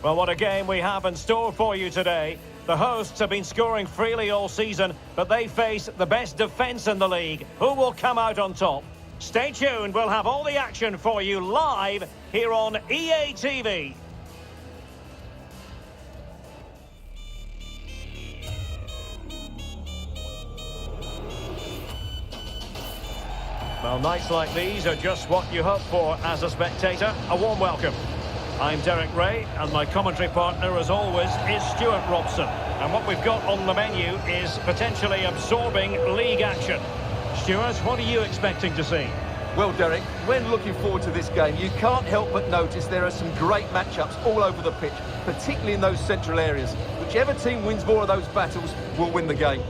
Well, what a game we have in store for you today. The hosts have been scoring freely all season, but they face the best defence in the league. Who will come out on top? Stay tuned, we'll have all the action for you live here on EA TV. Well, nights like these are just what you hope for as a spectator. A warm welcome. I'm Derek Ray, and my commentary partner, as always, is Stuart Robson. And what we've got on the menu is potentially absorbing league action. Stuart, what are you expecting to see? Well, Derek, when looking forward to this game, you can't help but notice there are some great matchups all over the pitch, particularly in those central areas. Whichever team wins more of those battles will win the game.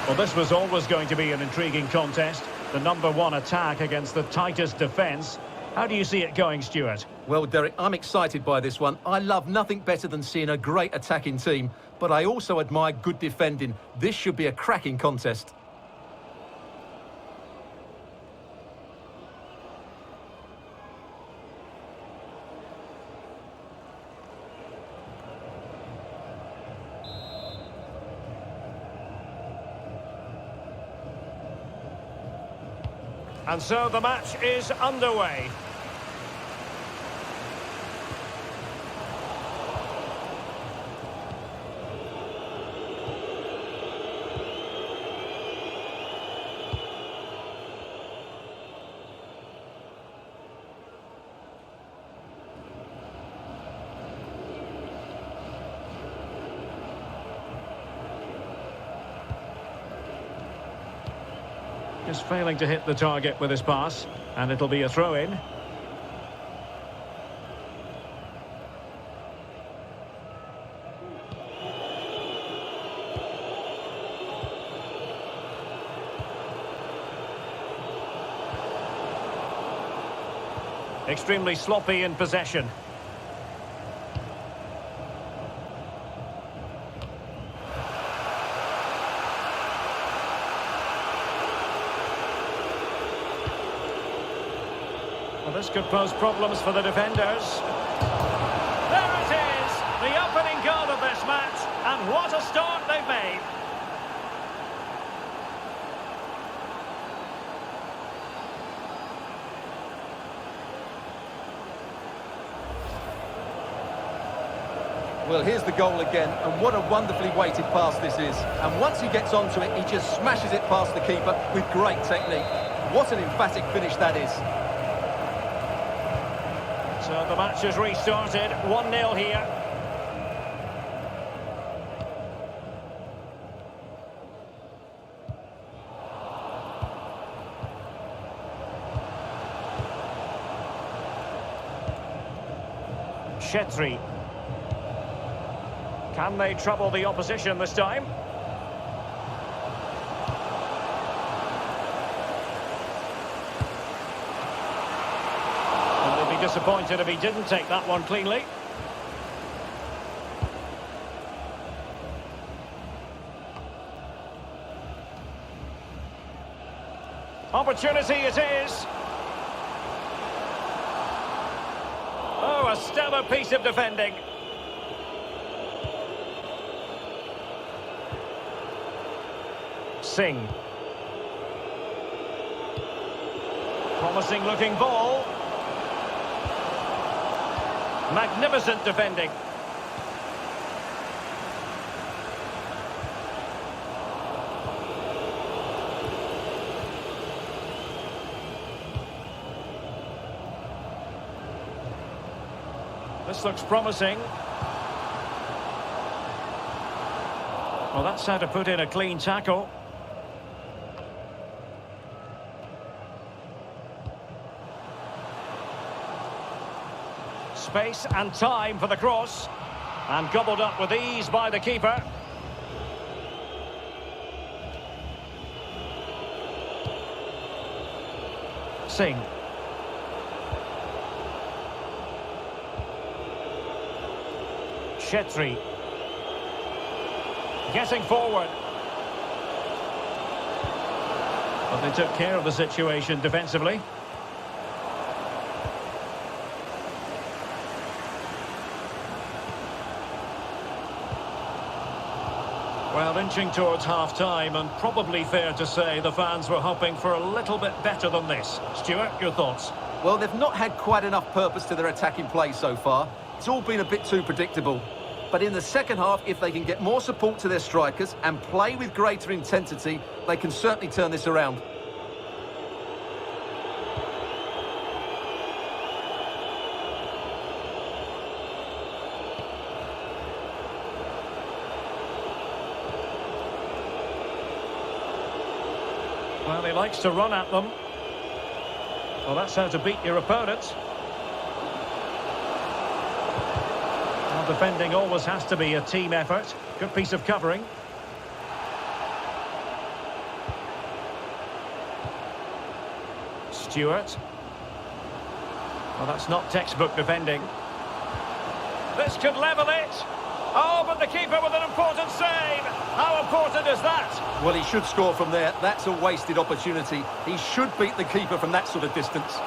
Well, this was always going to be an intriguing contest. The #1 attack against the tightest defence. How do you see it going, Stuart? Well, Derek, I'm excited by this one. I love nothing better than seeing a great attacking team, but I also admire good defending. This should be a cracking contest. And so the match is underway. Just failing to hit the target with his pass, and it'll be a throw-in. Extremely sloppy in possession. Well, this could pose problems for the defenders. There it is, the opening goal of this match, and what a start they've made. Well, here's the goal again, and what a wonderfully weighted pass this is. And once he gets onto it, he just smashes it past the keeper with great technique. What an emphatic finish that is. So the match has restarted, 1-0 here. Chetri. Can they trouble the opposition this time? Disappointed if he didn't take that one cleanly. Opportunity it is. Oh, a stellar piece of defending. Singh. Promising looking ball. Magnificent defending. This looks promising. Well, that's how to put in a clean tackle. Space and time for the cross. And gobbled up with ease by the keeper. Singh. Chetri. Getting forward. But they took care of the situation defensively. Well, inching towards half-time, and probably fair to say the fans were hoping for a little bit better than this. Stuart, your thoughts? Well, they've not had quite enough purpose to their attacking play so far. It's all been a bit too predictable. But in the second half, if they can get more support to their strikers and play with greater intensity, they can certainly turn this around. Well, he likes to run at them. Well, that's how to beat your opponent. Well, defending always has to be a team effort. Good piece of covering. Stewart. Well, that's not textbook defending. This could level it. Oh, but the keeper with an important save. How important is that? Well, he should score from there. That's a wasted opportunity. He should beat the keeper from that sort of distance.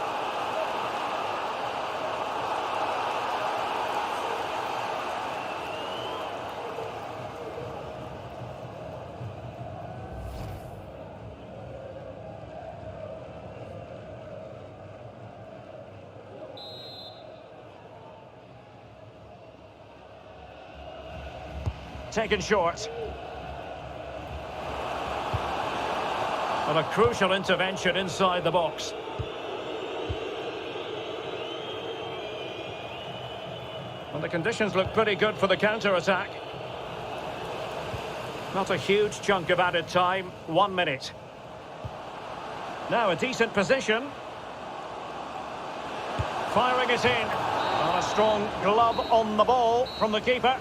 Taken short. And a crucial intervention inside the box. And the conditions look pretty good for the counter-attack. Not a huge chunk of added time, 1 minute. Now a decent position. Firing it in. And a strong glove on the ball from the keeper.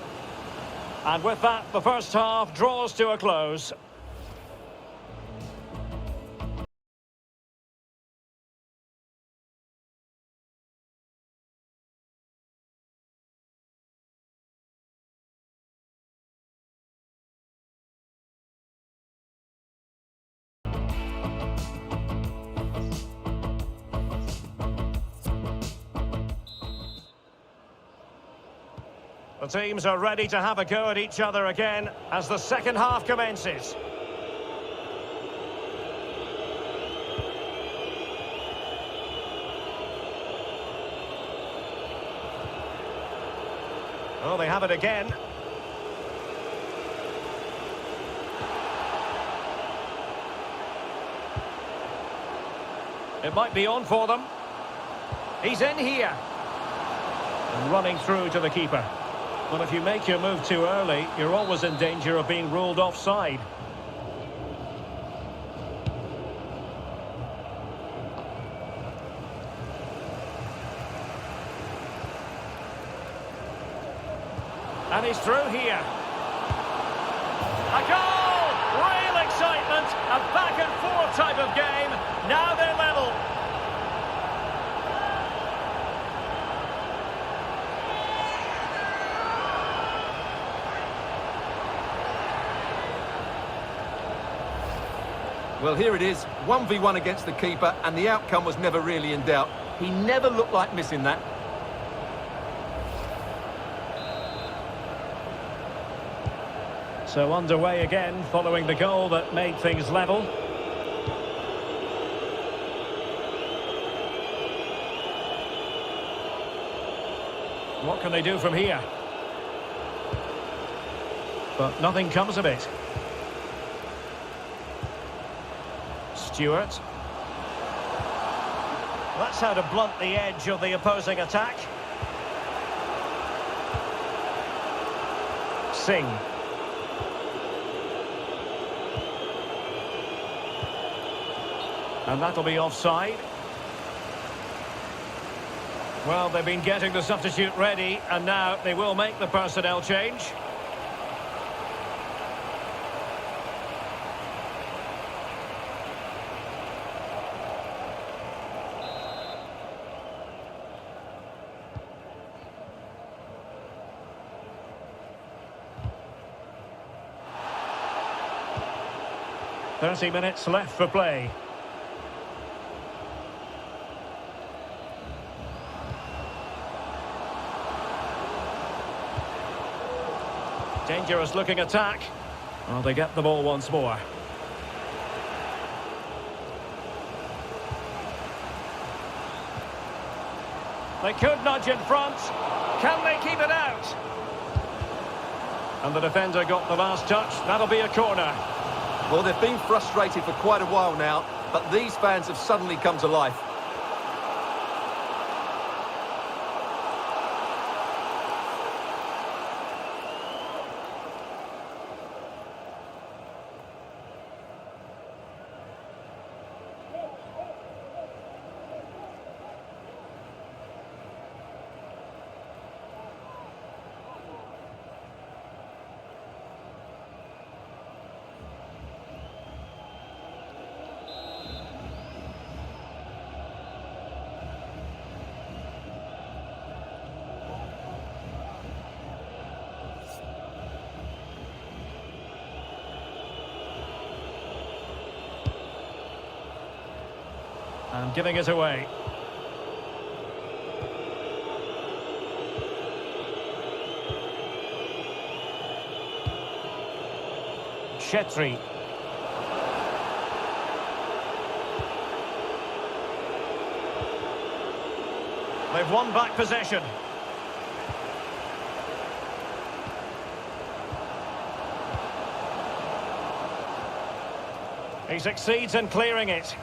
And with that, the first half draws to a close. The teams are ready to have a go at each other again as the second half commences. Oh, they have it again. It might be on for them. He's in here. And running through to the keeper. Well, if you make your move too early, you're always in danger of being ruled offside. And he's through here. A goal! Real excitement! A back-and-forth type of game. Now they're level. Well, here it is, 1v1 against the keeper, and the outcome was never really in doubt. He never looked like missing that. So underway again, following the goal that made things level. What can they do from here? But nothing comes of it. Stewart. That's how to blunt the edge of the opposing attack. Singh. And that'll be offside. Well, they've been getting the substitute ready, and now they will make the personnel change. .30 minutes left for play. Dangerous looking attack. Well, they get the ball once more. They could nudge in front. Can they keep it out? And the defender got the last touch. That'll be a corner. Well, they've been frustrated for quite a while now, but these fans have suddenly come to life. And giving it away. Chetri. They've won back possession. He succeeds in clearing it.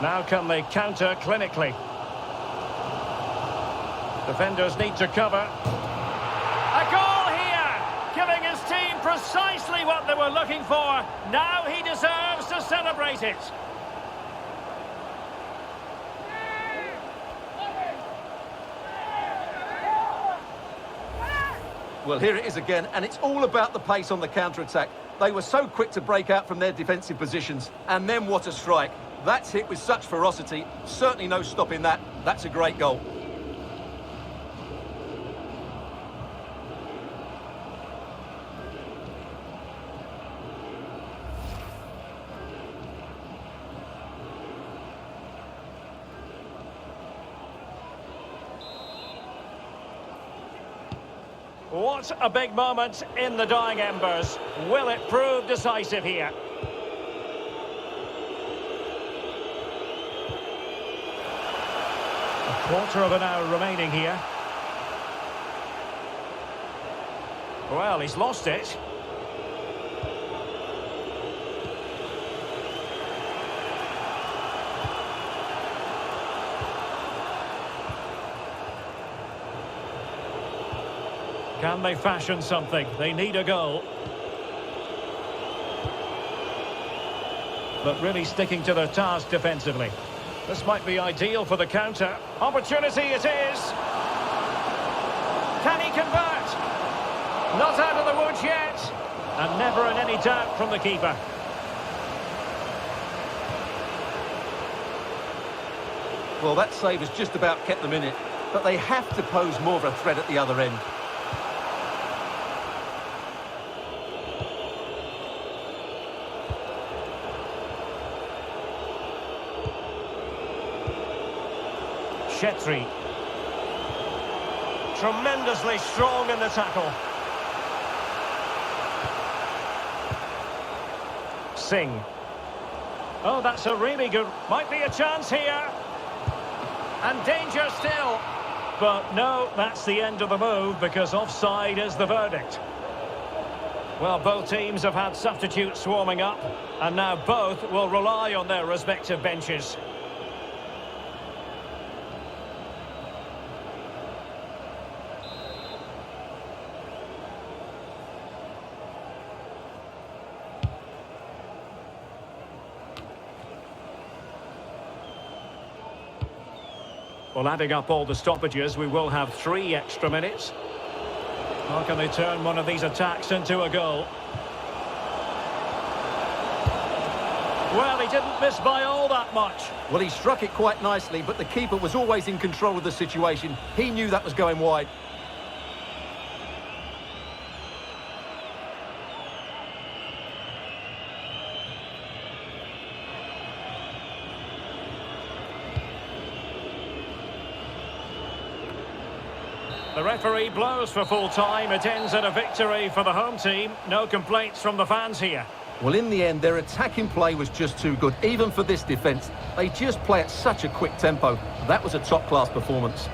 Now can they counter clinically? Defenders need to cover. A goal here! Giving his team precisely what they were looking for. Now he deserves to celebrate it. Well, here it is again, and it's all about the pace on the counter-attack. They were so quick to break out from their defensive positions, and then what a strike. That's hit with such ferocity. Certainly no stopping that. That's a great goal. What a big moment in the dying embers. Will it prove decisive here? Quarter of an hour remaining here. Well, he's lost it. Can they fashion something? They need a goal. But really sticking to their task defensively. This might be ideal for the counter. Opportunity it is. Can he convert? Not out of the woods yet. And never in any doubt from the keeper. Well, that save has just about kept them in it. But they have to pose more of a threat at the other end. Chetri. Tremendously strong in the tackle. Singh. Oh, that's a really good... Might be a chance here. And danger still. But no, that's the end of the move because offside is the verdict. Well, both teams have had substitutes swarming up. And now both will rely on their respective benches. Well, adding up all the stoppages, we will have 3 extra minutes. How can they turn one of these attacks into a goal? Well, he didn't miss by all that much. Well, he struck it quite nicely, but the keeper was always in control of the situation. He knew that was going wide. The referee blows for full time. It ends in a victory for the home team. No complaints from the fans here. Well, in the end, their attacking play was just too good, even for this defence. They just play at such a quick tempo. That was a top-class performance.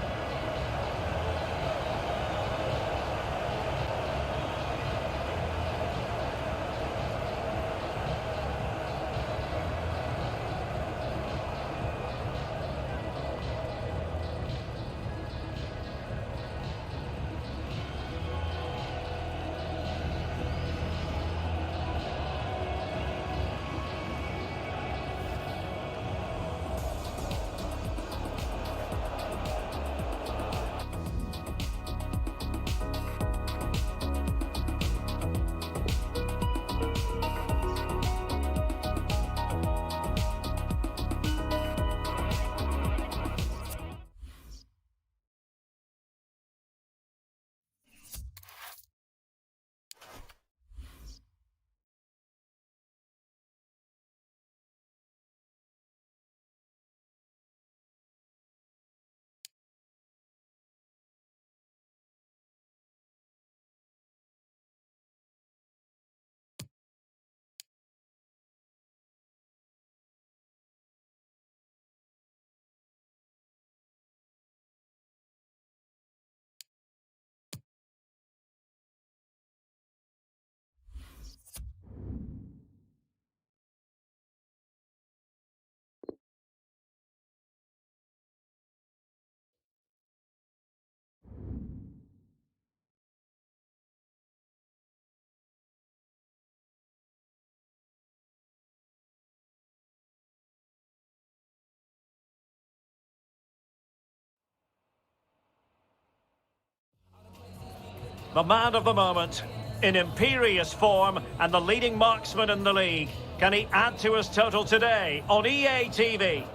The man of the moment, in imperious form and the leading marksman in the league. Can he add to his total today on EA TV?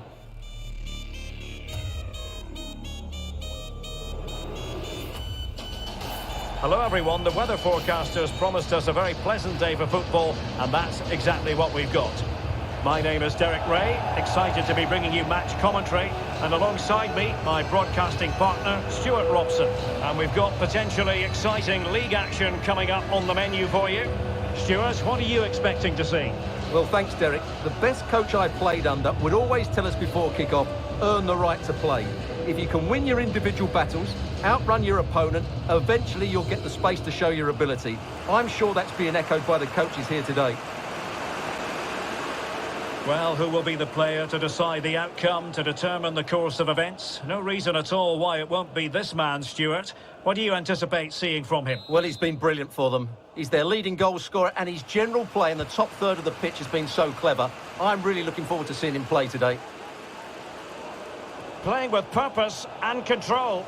Hello everyone, the weather forecasters promised us a very pleasant day for football, and that's exactly what we've got. My name is Derek Ray, excited to be bringing you match commentary, and alongside me, my broadcasting partner, Stuart Robson. And we've got potentially exciting league action coming up on the menu for you. Stuart, what are you expecting to see? Well, thanks, Derek. The best coach I played under would always tell us before kick-off, earn the right to play. If you can win your individual battles, outrun your opponent, eventually you'll get the space to show your ability. I'm sure that's being echoed by the coaches here today. Well, who will be the player to decide the outcome, to determine the course of events? No reason at all why it won't be this man, Stuart. What do you anticipate seeing from him? Well, he's been brilliant for them. He's their leading goal scorer, and his general play in the top third of the pitch has been so clever. I'm really looking forward to seeing him play today. Playing with purpose and control.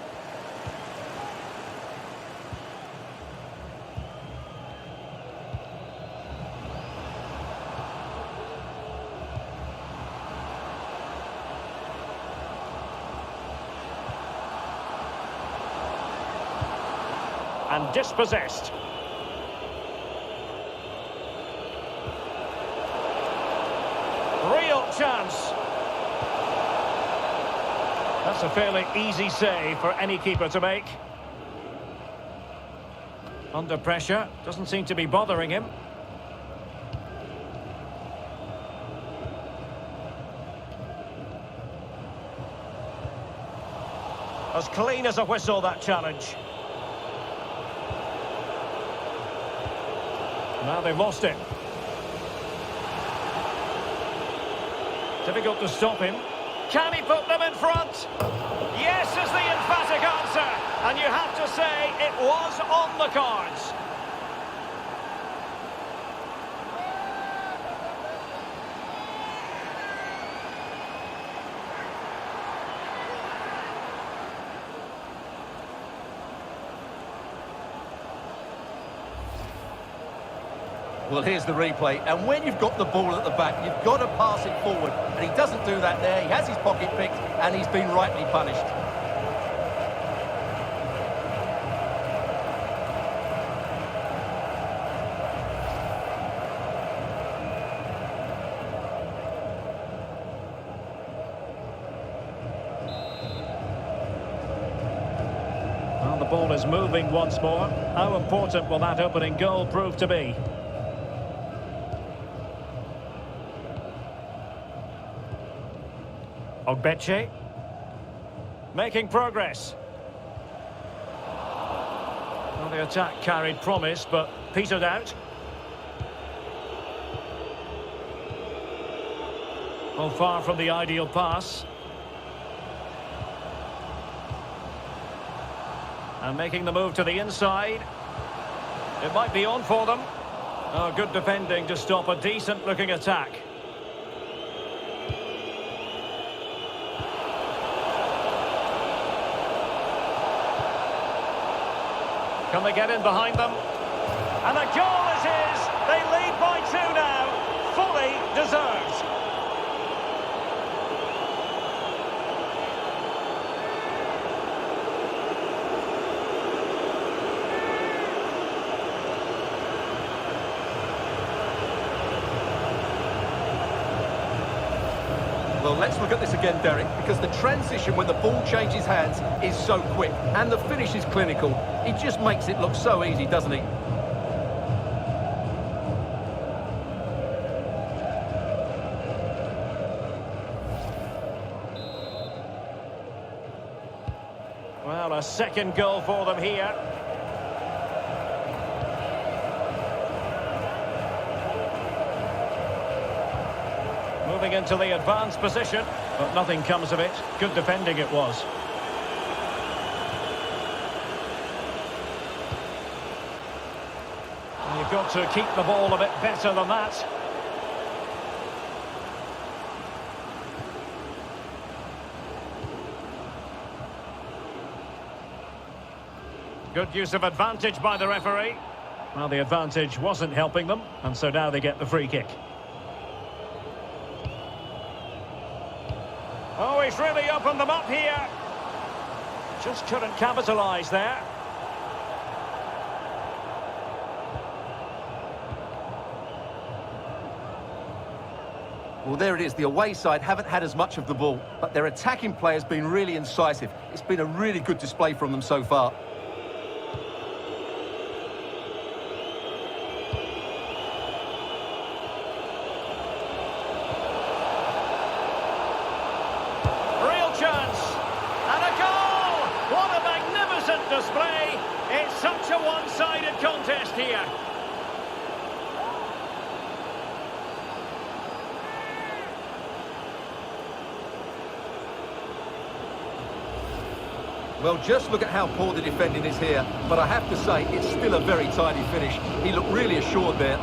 And dispossessed. Real chance. That's a fairly easy save for any keeper to make. Under pressure, doesn't seem to be bothering him. As clean as a whistle, that challenge. Now they've lost it. Difficult to stop him. Can he put them in front? Yes is the emphatic answer. And you have to say it was on the cards. Well, here's the replay, and when you've got the ball at the back, you've got to pass it forward, and he doesn't do that there. He has his pocket picked, and he's been rightly punished. Well, the ball is moving once more. How important will that opening goal prove to be? Ogbeche. Making progress. Well, the attack carried promise, but petered out. Well, far from the ideal pass. And making the move to the inside. It might be on for them. Oh, good defending to stop a decent-looking attack. Can they get in behind them? And the goal is his! They lead by 2 now. Fully deserved. Well, let's look at this again, Derek, because the transition when the ball changes hands is so quick, and the finish is clinical. He just makes it look so easy, doesn't he? Well, a second goal for them here. Moving into the advanced position, but nothing comes of it. Good defending it was. And you've got to keep the ball a bit better than that. Good use of advantage by the referee. Well, the advantage wasn't helping them, and so now they get the free kick. Oh, he's really opened them up here. Just couldn't capitalise there. Well, there it is. The away side haven't had as much of the ball, but their attacking play has been really incisive. It's been a really good display from them so far. Display. It's such a one-sided contest here. Well, just look at how poor the defending is here, but I have to say it's still a very tidy finish. He looked really assured there.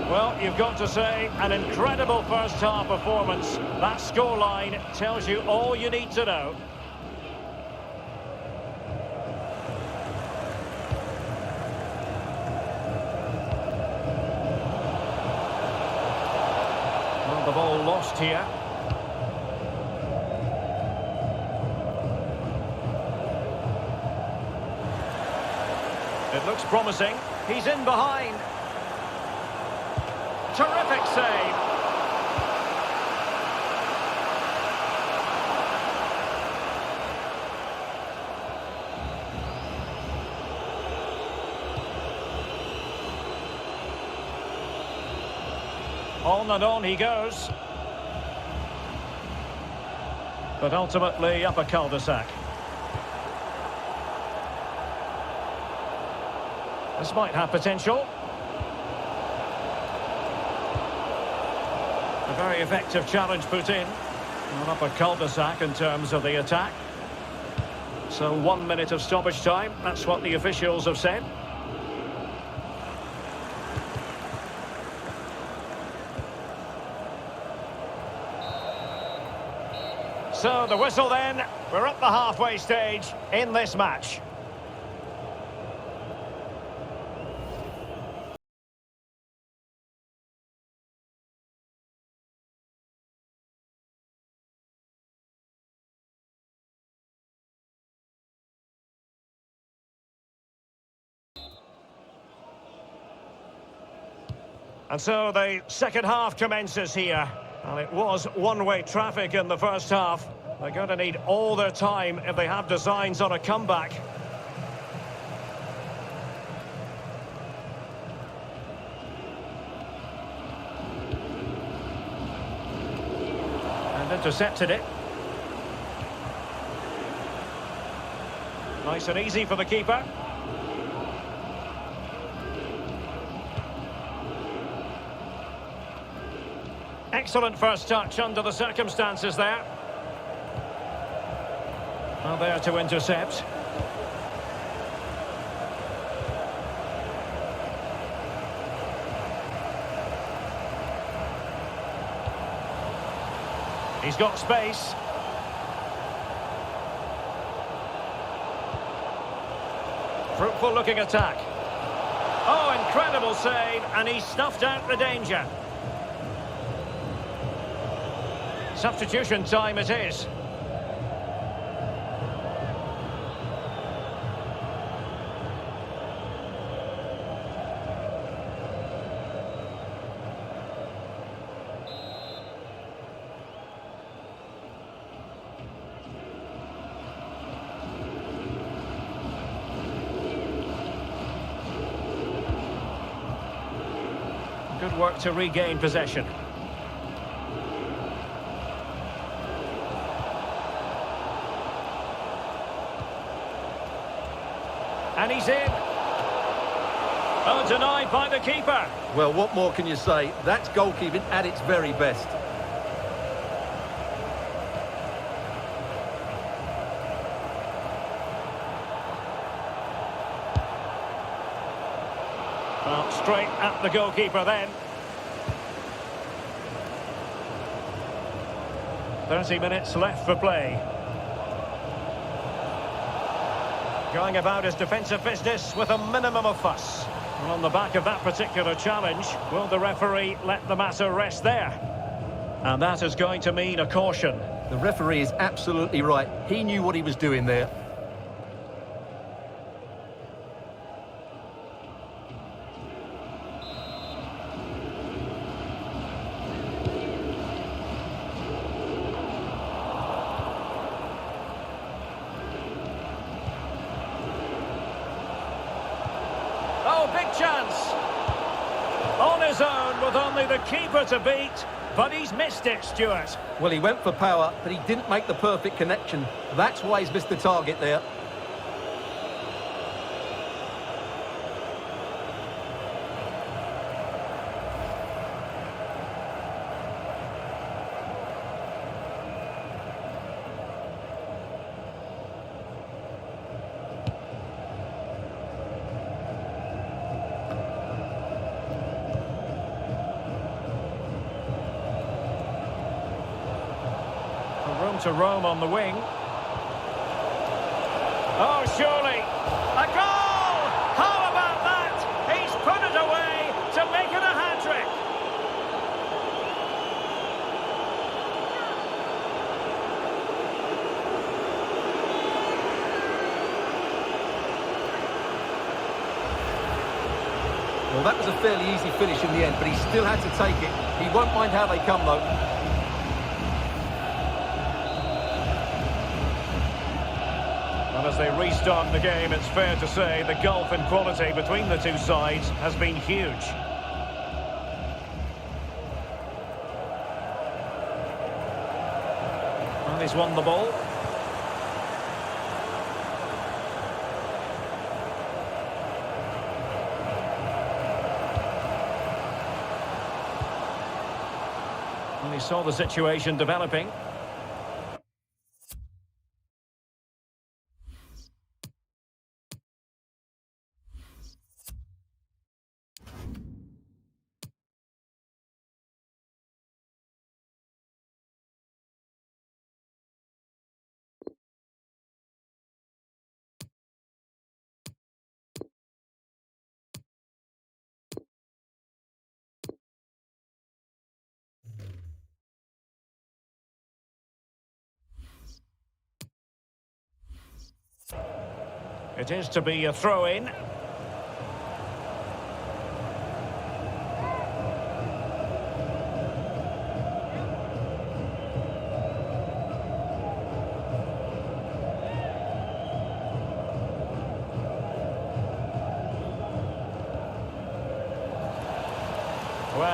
Well, you've got to say, an incredible first-half performance. That scoreline tells you all you need to know. Well, the ball lost here. It looks promising. He's in behind. Terrific save. On and on he goes. But ultimately up a cul-de-sac. This might have potential. A very effective challenge put in. Not up a cul-de-sac in terms of the attack. So 1 minute of stoppage time. That's what the officials have said. So the whistle then. We're at the halfway stage in this match. And so the second half commences here. Well, it was one-way traffic in the first half. They're going to need all their time if they have designs on a comeback. And intercepted it. Nice and easy for the keeper. Excellent first touch under the circumstances there. Well, there to intercept. He's got space. Fruitful looking attack. Oh, incredible save, and he snuffed out the danger. Substitution time it is. Good work to regain possession. And he's in. Oh, denied by the keeper. Well, what more can you say? That's goalkeeping at its very best. Well, straight at the goalkeeper then. 30 minutes left for play. Going about his defensive business with a minimum of fuss. And on the back of that particular challenge, will the referee let the matter rest there? And that is going to mean a caution. The referee is absolutely right. He knew what he was doing there. Oh, big chance. On his own with only the keeper to beat, but he's missed it, Stuart. Well, he went for power, but he didn't make the perfect connection. That's why he's missed the target there. Room to roam on the wing. Oh, surely. A goal! How about that? He's put it away to make it a hat-trick. Well, that was a fairly easy finish in the end, but he still had to take it. He won't mind how they come, though. And as they restart the game, it's fair to say the gulf in quality between the two sides has been huge. And he's won the ball. And he saw the situation developing. It is to be a throw-in.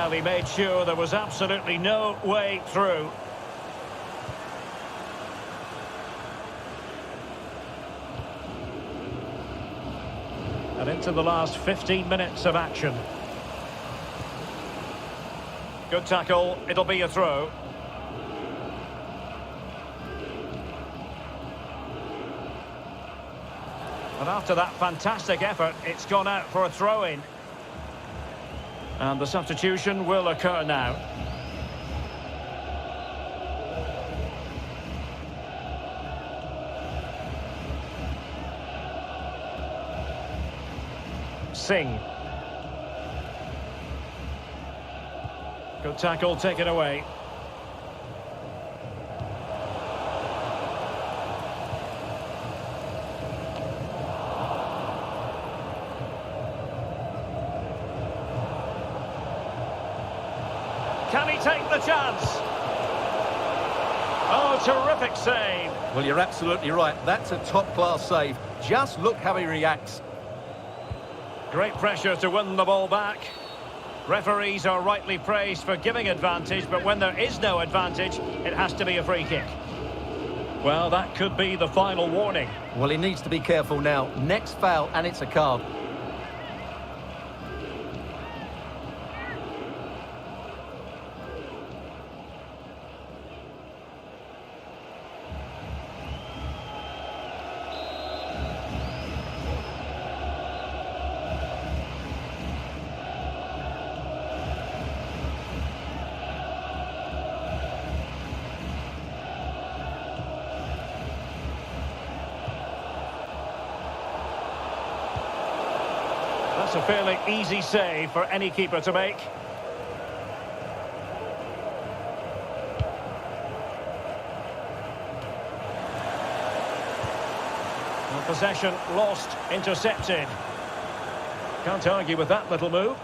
Well, he made sure there was absolutely no way through. And into the last 15 minutes of action. Good tackle, it'll be a throw. And after that fantastic effort, it's gone out for a throw-in. And the substitution will occur now. Singh. Good tackle taken away. Can he take the chance? Oh, terrific save. Well, you're absolutely right. That's a top-class save. Just look how he reacts. Great pressure to win the ball back. Referees are rightly praised for giving advantage, but when there is no advantage, it has to be a free kick. Well, that could be the final warning. Well, he needs to be careful now. Next foul, and it's a card. That's a fairly easy save for any keeper to make. Well, possession lost, intercepted. Can't argue with that little move.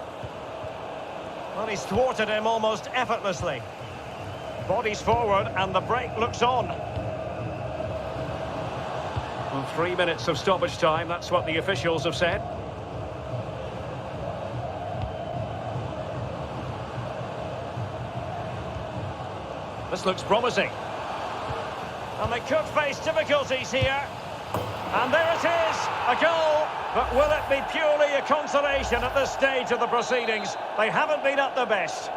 Well, he's thwarted him almost effortlessly. Bodies forward and the break looks on. Well, 3 minutes of stoppage time, that's what the officials have said. This looks promising. And they could face difficulties here. And there it is, a goal. But will it be purely a consolation at this stage of the proceedings? They haven't been at their best.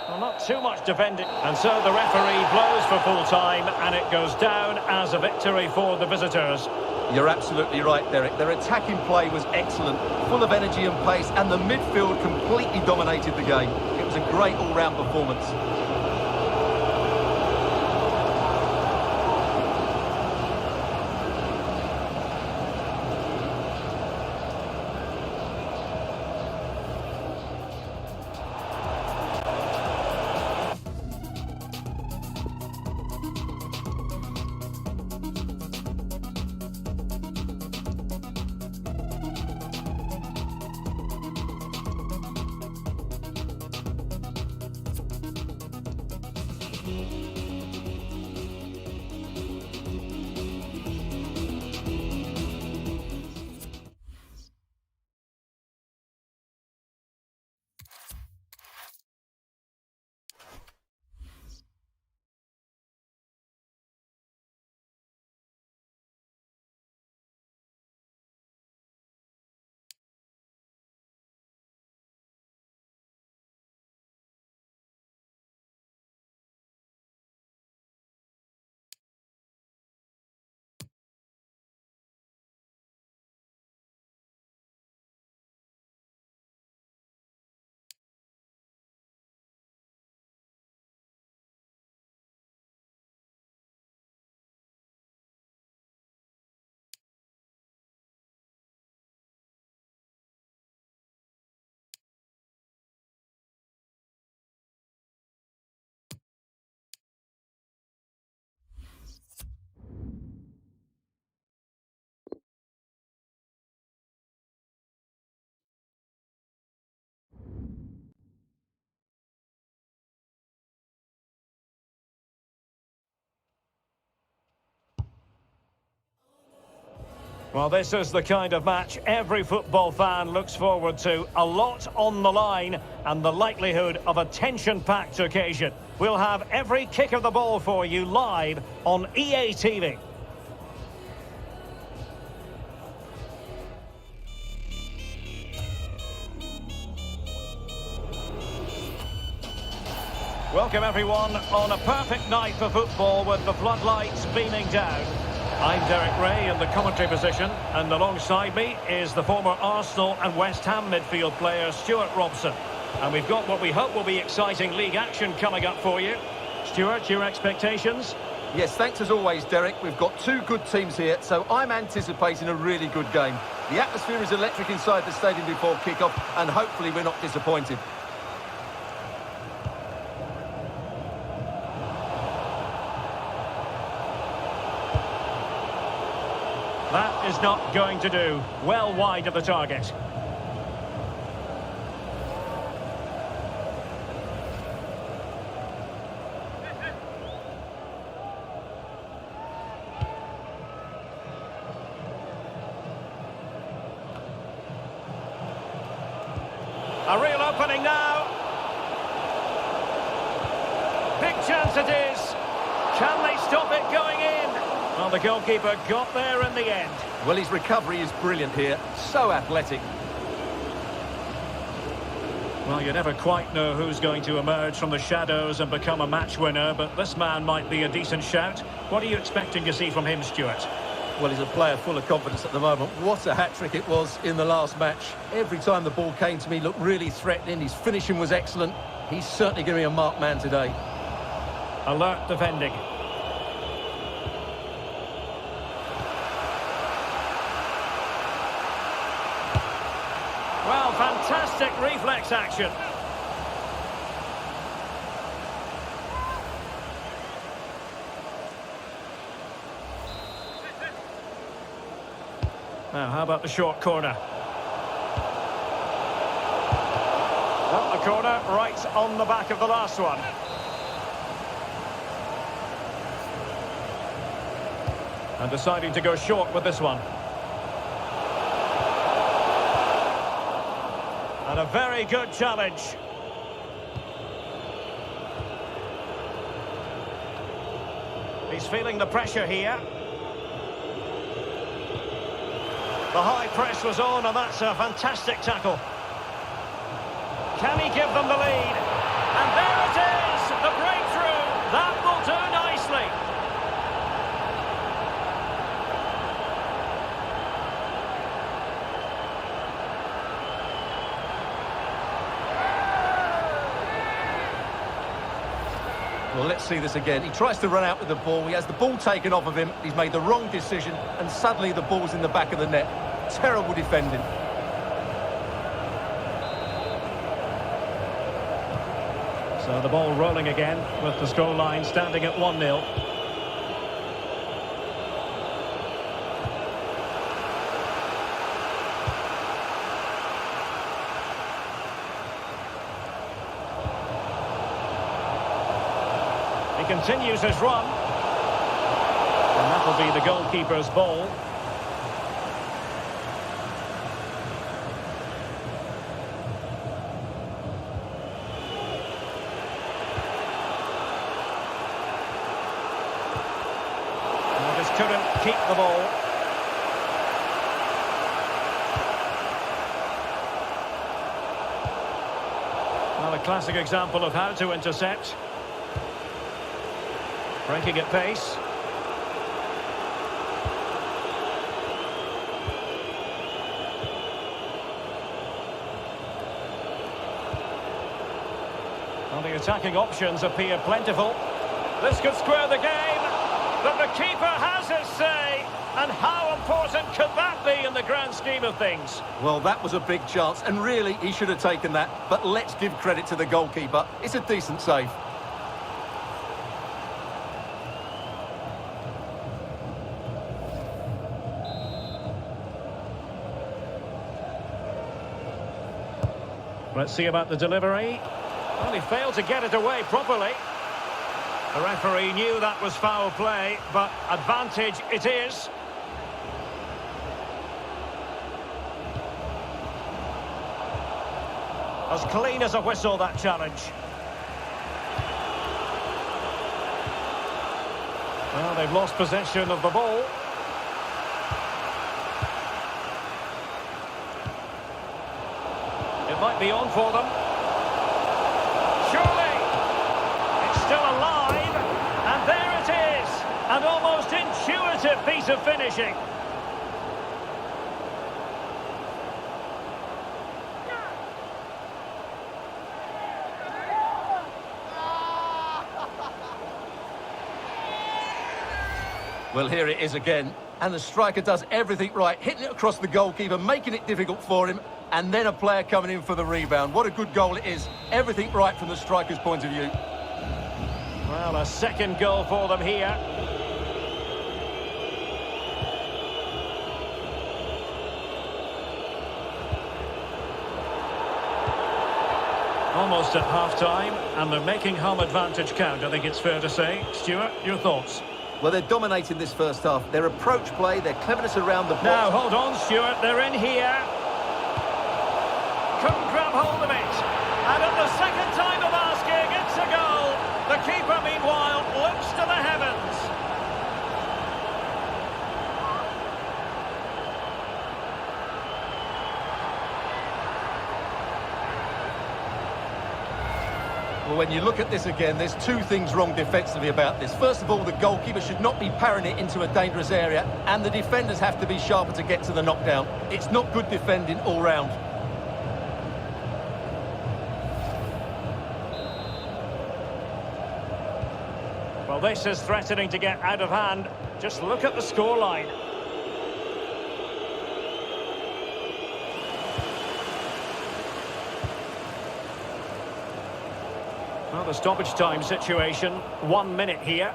Well, not too much defending. And so the referee blows for full time, and it goes down as a victory for the visitors. You're absolutely right, Derek. Their attacking play was excellent, full of energy and pace, and the midfield completely dominated the game. It was a great all-round performance. Well, this is the kind of match every football fan looks forward to. A lot on the line and the likelihood of a tension-packed occasion. We'll have every kick of the ball for you live on EA TV. Welcome everyone on a perfect night for football with the floodlights beaming down. I'm Derek Ray in the commentary position, and alongside me is the former Arsenal and West Ham midfield player Stuart Robson. And we've got what we hope will be exciting league action coming up for you. Stuart, your expectations? Yes, thanks as always, Derek. We've got two good teams here, so I'm anticipating a really good game. The atmosphere is electric inside the stadium before kick-off, and hopefully we're not disappointed. That is not going to do. Well wide of the target. A real opening now. Big chance it is. Can they stop it going in? Well, the goalkeeper got there in the end. Well, his recovery is brilliant here. So athletic. Well, you never quite know who's going to emerge from the shadows and become a match winner, but this man might be a decent shout. What are you expecting to see from him, Stuart? Well, he's a player full of confidence at the moment. What a hat-trick it was in the last match. Every time the ball came to me, looked really threatening. His finishing was excellent. He's certainly going to be a marked man today. Alert defending. Well, fantastic reflex action. Now, how about the short corner? Well, the corner right on the back of the last one. And deciding to go short with this one. And a very good challenge. He's feeling the pressure here. The high press was on, and that's a fantastic tackle. Can he give them the lead? And there it is, the breakthrough. That will do nicely. Well, let's see this again. He tries to run out with the ball. He has the ball taken off of him. He's made the wrong decision, and suddenly the ball's in the back of the net. Terrible defending. So the ball rolling again with the scoreline standing at 1-0. He continues his run. And that'll be the goalkeeper's ball. And just couldn't keep the ball. Well, a classic example of how to intercept. Breaking at pace. Well, the attacking options appear plentiful. This could square the game, but the keeper has his say. And how important could that be in the grand scheme of things? Well, that was a big chance, and really, he should have taken that. But let's give credit to the goalkeeper. It's a decent save. Let's see about the delivery. Well, he failed to get it away properly. The referee knew that was foul play, but advantage it is. As clean as a whistle, that challenge. Well, they've lost possession of the ball. It might be on for them. Surely! It's still alive, and there it is! An almost intuitive piece of finishing. Well, here it is again, and the striker does everything right, hitting it across the goalkeeper, making it difficult for him, and then a player coming in for the rebound. What a good goal it is. Everything right from the striker's point of view. Well, a second goal for them here. Almost at half-time, and they're making home advantage count, I think it's fair to say. Stuart, your thoughts? Well, they're dominating this first half. Their approach play, their cleverness around the box. Now, hold on, Stuart, they're in here. Couldn't grab hold of it. And at the second time of asking, it's a goal. The keeper, meanwhile, looks to the heavens. Well, when you look at this again, there's two things wrong defensively about this. First of all, the goalkeeper should not be parrying it into a dangerous area, and the defenders have to be sharper to get to the knockdown. It's not good defending all round. Well, this is threatening to get out of hand. Just look at the scoreline. Well, the stoppage time situation, 1 minute here.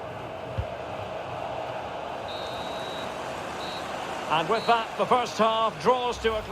And with that, the first half draws to a...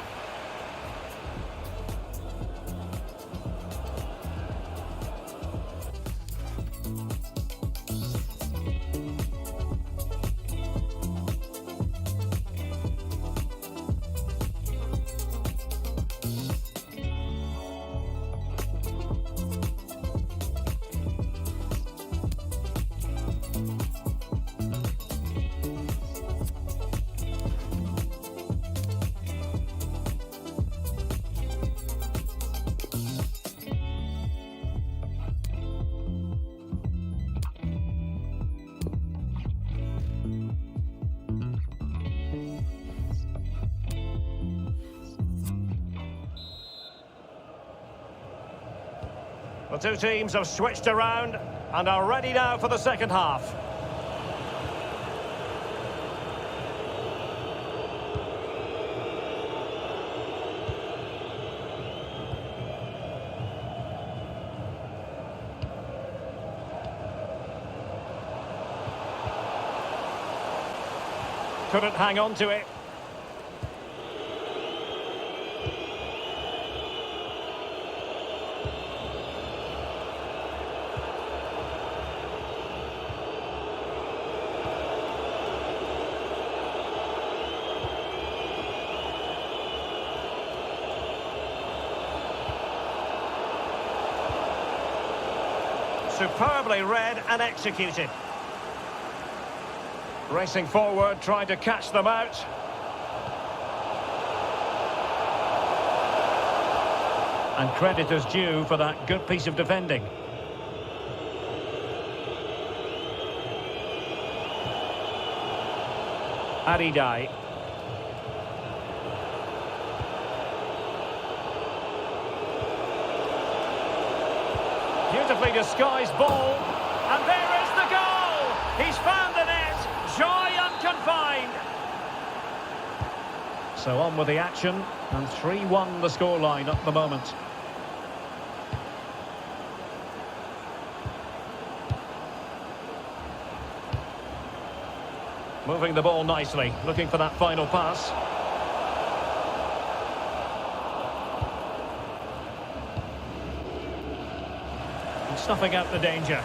The two teams have switched around and are ready now for the second half. Couldn't hang on to it. Superbly read and executed. Racing forward, trying to catch them out. And credit is due for that good piece of defending. Aridai. Beautifully disguised ball, and there is the goal! He's found the net, joy unconfined! So on with the action, and 3-1 the scoreline at the moment. Moving the ball nicely, looking for that final pass. Snuffing out the danger.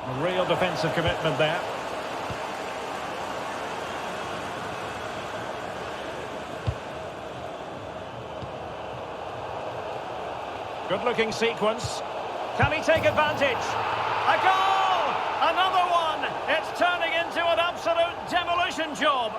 A real defensive commitment there. Good-looking sequence. Can he take advantage? A goal! Another one! It's turning into an absolute demolition job.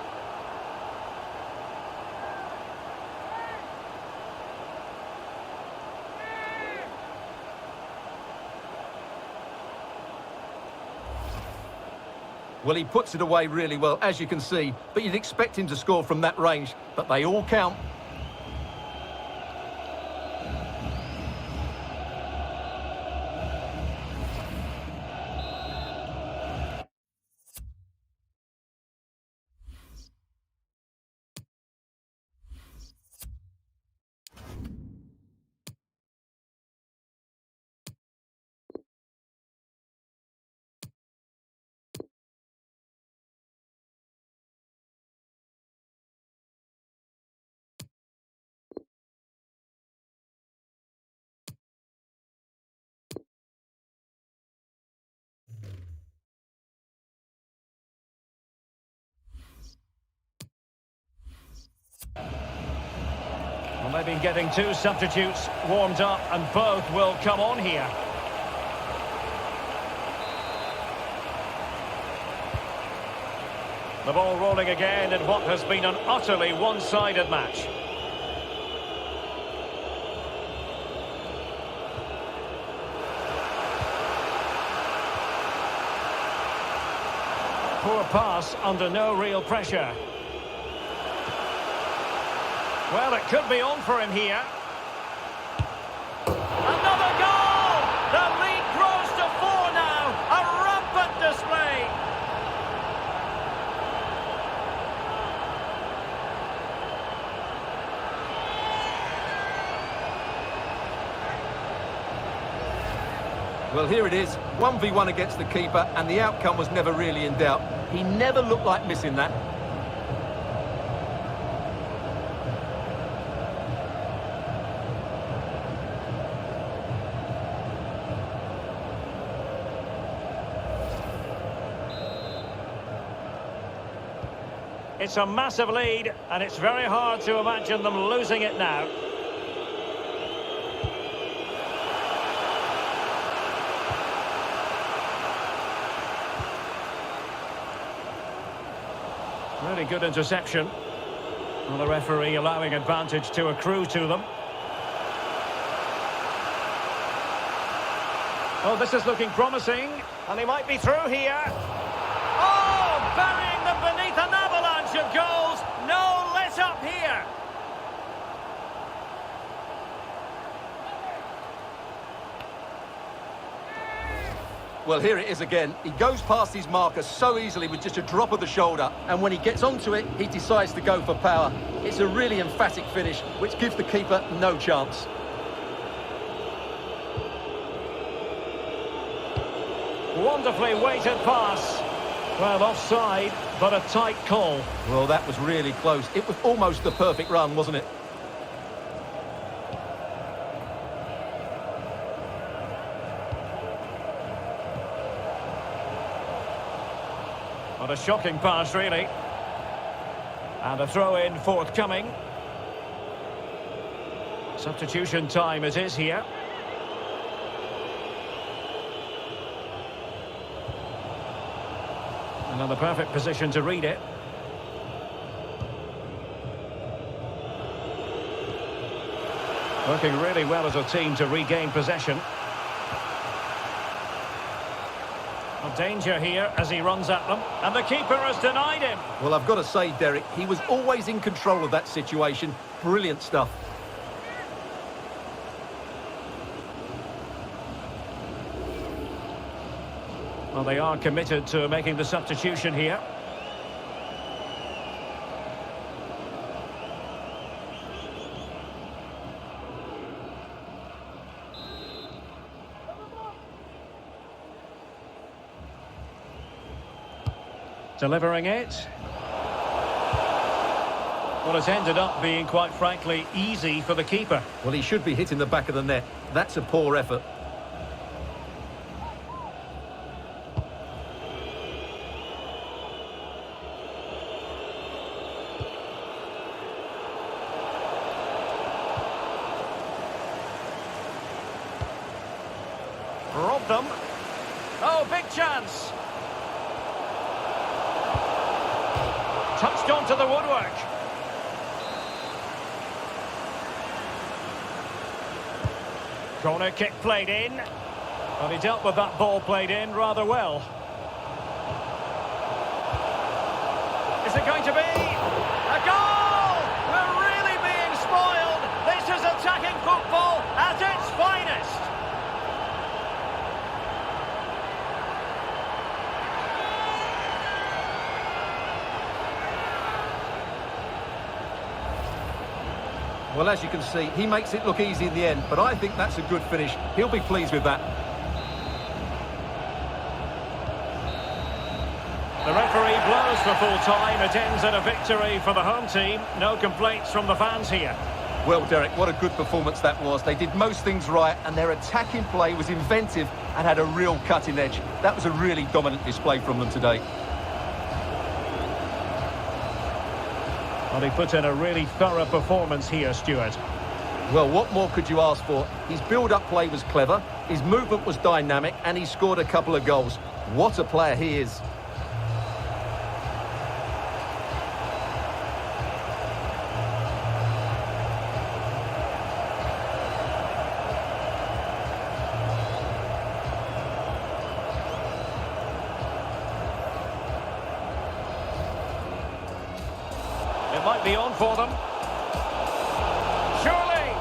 Well, he puts it away really well, as you can see, but you'd expect him to score from that range, but they all count. Well, they've been getting two substitutes warmed up, and both will come on here. The ball rolling again in what has been an utterly one-sided match. Poor pass under no real pressure. Well, it could be on for him here. Another goal! The lead grows to 4 now. A rampant display. Well, here it is, 1v1 against the keeper, and the outcome was never really in doubt. He never looked like missing that. It's a massive lead, and it's very hard to imagine them losing it now. Really good interception. Well, the referee allowing advantage to accrue to them. Oh, this is looking promising, and he might be through here. Oh, burying them beneath an avalanche of goals. No let up here. Well, here it is again. He goes past his marker so easily with just a drop of the shoulder, and when he gets onto it, he decides to go for power. It's a really emphatic finish, which gives the keeper no chance. Wonderfully weighted pass. Well, offside, but a tight call. Well, that was really close. It was almost the perfect run, wasn't it? What a shocking pass, really. And a throw-in forthcoming. Substitution time it is here. Another perfect position to read it. Working really well as a team to regain possession. Danger here as he runs at them, and the keeper has denied him. Well, I've got to say, Derek, he was always in control of that situation. Brilliant stuff. Well, they are committed to making the substitution here. Delivering it. Well, it's ended up being, quite frankly, easy for the keeper. Well, he should be hitting the back of the net. That's a poor effort. Robbed them. Oh, big chance. Touched onto the woodwork. Corner kick played in. Well, he dealt with that ball played in rather well. Is it going to be a goal? We're really being spoiled. This is attacking football at its finest. Well, as you can see, he makes it look easy in the end, but I think that's a good finish. He'll be pleased with that. The referee blows for full time. It ends in a victory for the home team. No complaints from the fans here. Well, Derek, what a good performance that was. They did most things right, and their attacking play was inventive and had a real cutting edge. That was a really dominant display from them today. Well, he put in a really thorough performance here, Stuart. Well, what more could you ask for? His build-up play was clever, his movement was dynamic, and he scored a couple of goals. What a player he is. It might be on for them. Surely!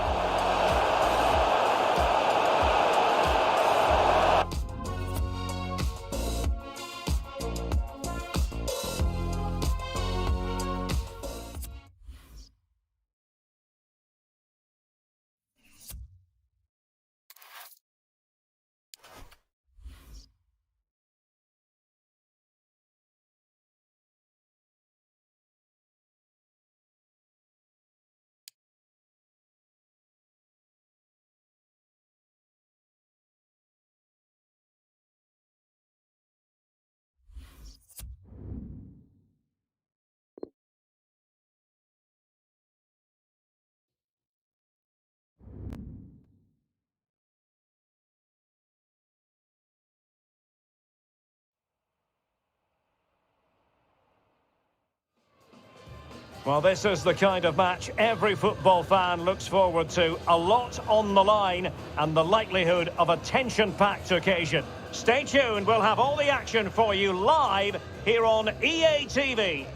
Well, this is the kind of match every football fan looks forward to. A lot on the line and the likelihood of a tension-packed occasion. Stay tuned, we'll have all the action for you live here on EA TV.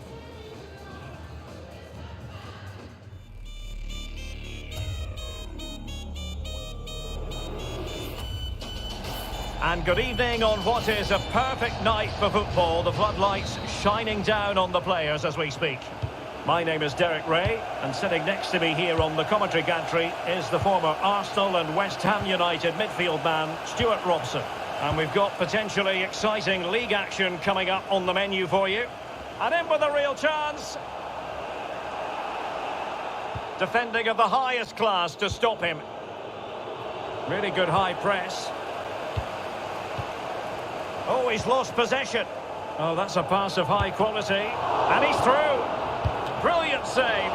And good evening on what is a perfect night for football. The floodlights shining down on the players as we speak. My name is Derek Ray, and sitting next to me here on the commentary gantry is the former Arsenal and West Ham United midfield man, Stuart Robson. And we've got potentially exciting league action coming up on the menu for you. And in with a real chance. Defending of the highest class to stop him. Really good high press. Oh, he's lost possession. Oh, that's a pass of high quality. And he's through. Brilliant save.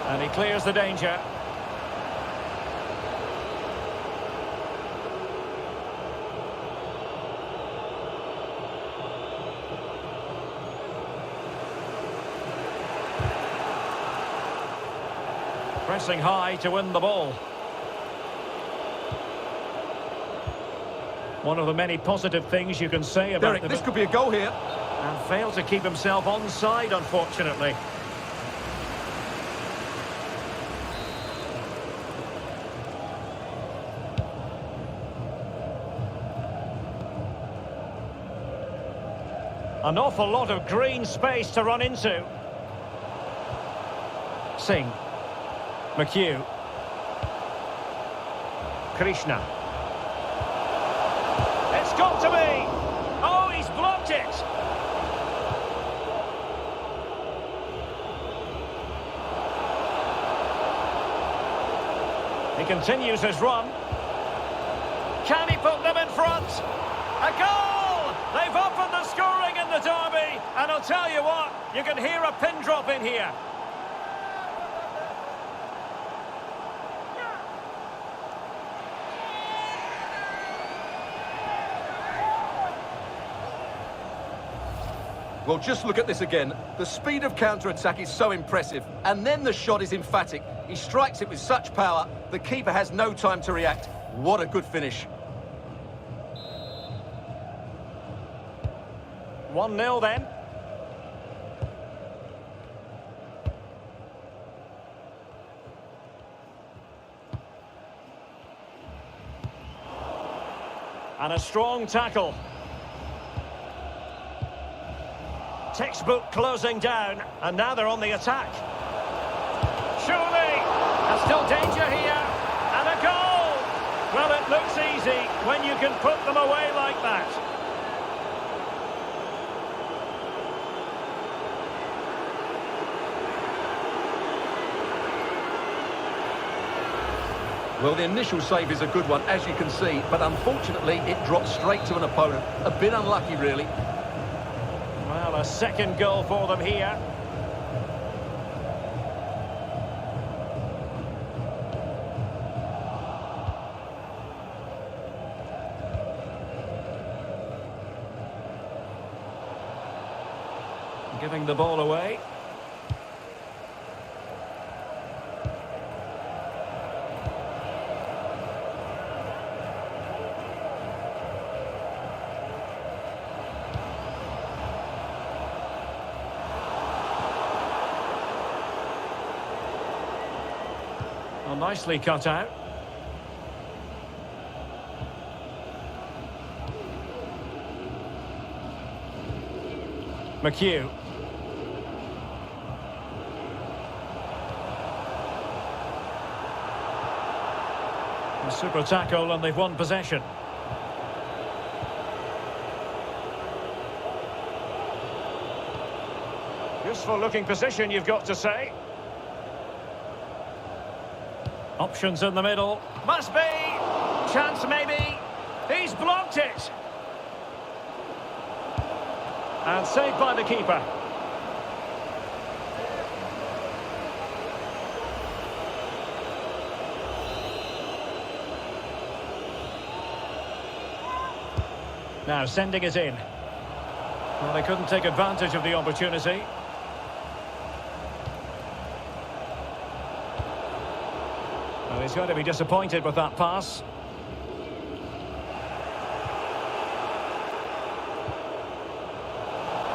And he clears the danger. Pressing high to win the ball. One of the many positive things you can say about Derek, this could be a goal here. And failed to keep himself onside, unfortunately. An awful lot of green space to run into. Singh. McHugh. Krishna. It's got to be! Oh, he's blocked it! He continues his run. Can he put them in front? A goal! They've opened the scoring in the derby, and I'll tell you what, you can hear a pin drop in here. Well, just look at this again. The speed of counter-attack is so impressive. And then the shot is emphatic. He strikes it with such power, the keeper has no time to react. What a good finish. 1-0 then. And a strong tackle. Textbook closing down, and now they're on the attack. Surely, there's still danger here, and a goal! Well, it looks easy when you can put them away like that. Well, the initial save is a good one, as you can see, but unfortunately it dropped straight to an opponent. A bit unlucky, really. Well, a second goal for them here. Giving the ball away. Well, nicely cut out. McHugh. A super tackle, and they've won possession. Useful looking position, you've got to say. Options in the middle. Must be! Chance maybe. He's blocked it! And saved by the keeper. Now sending it in. Well, they couldn't take advantage of the opportunity. Well, he's going to be disappointed with that pass.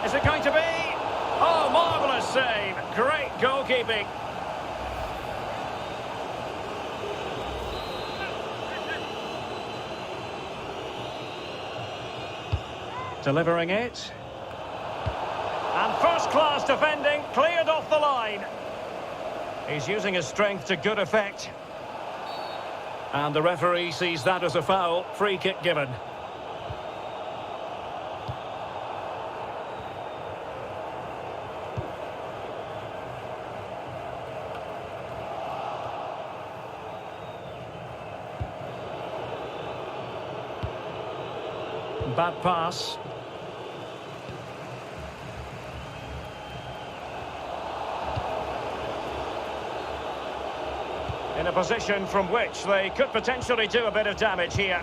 Is it going to be? Oh, marvellous save. Great goalkeeping. Delivering it. And first-class defending, cleared off the line. He's using his strength to good effect. And the referee sees that as a foul. Free kick given. Bad pass. In a position from which they could potentially do a bit of damage here.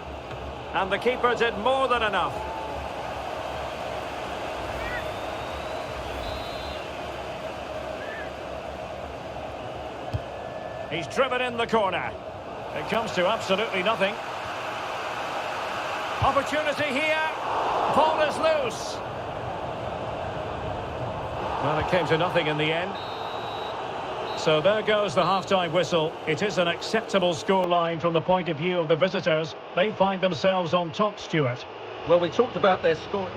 And the keeper did more than enough. He's driven in the corner. It comes to absolutely nothing. Opportunity here. Ball is loose. Well, it came to nothing in the end. So there goes the half-time whistle. It is an acceptable scoreline from the point of view of the visitors. They find themselves on top, Stuart. Well, we talked about their score.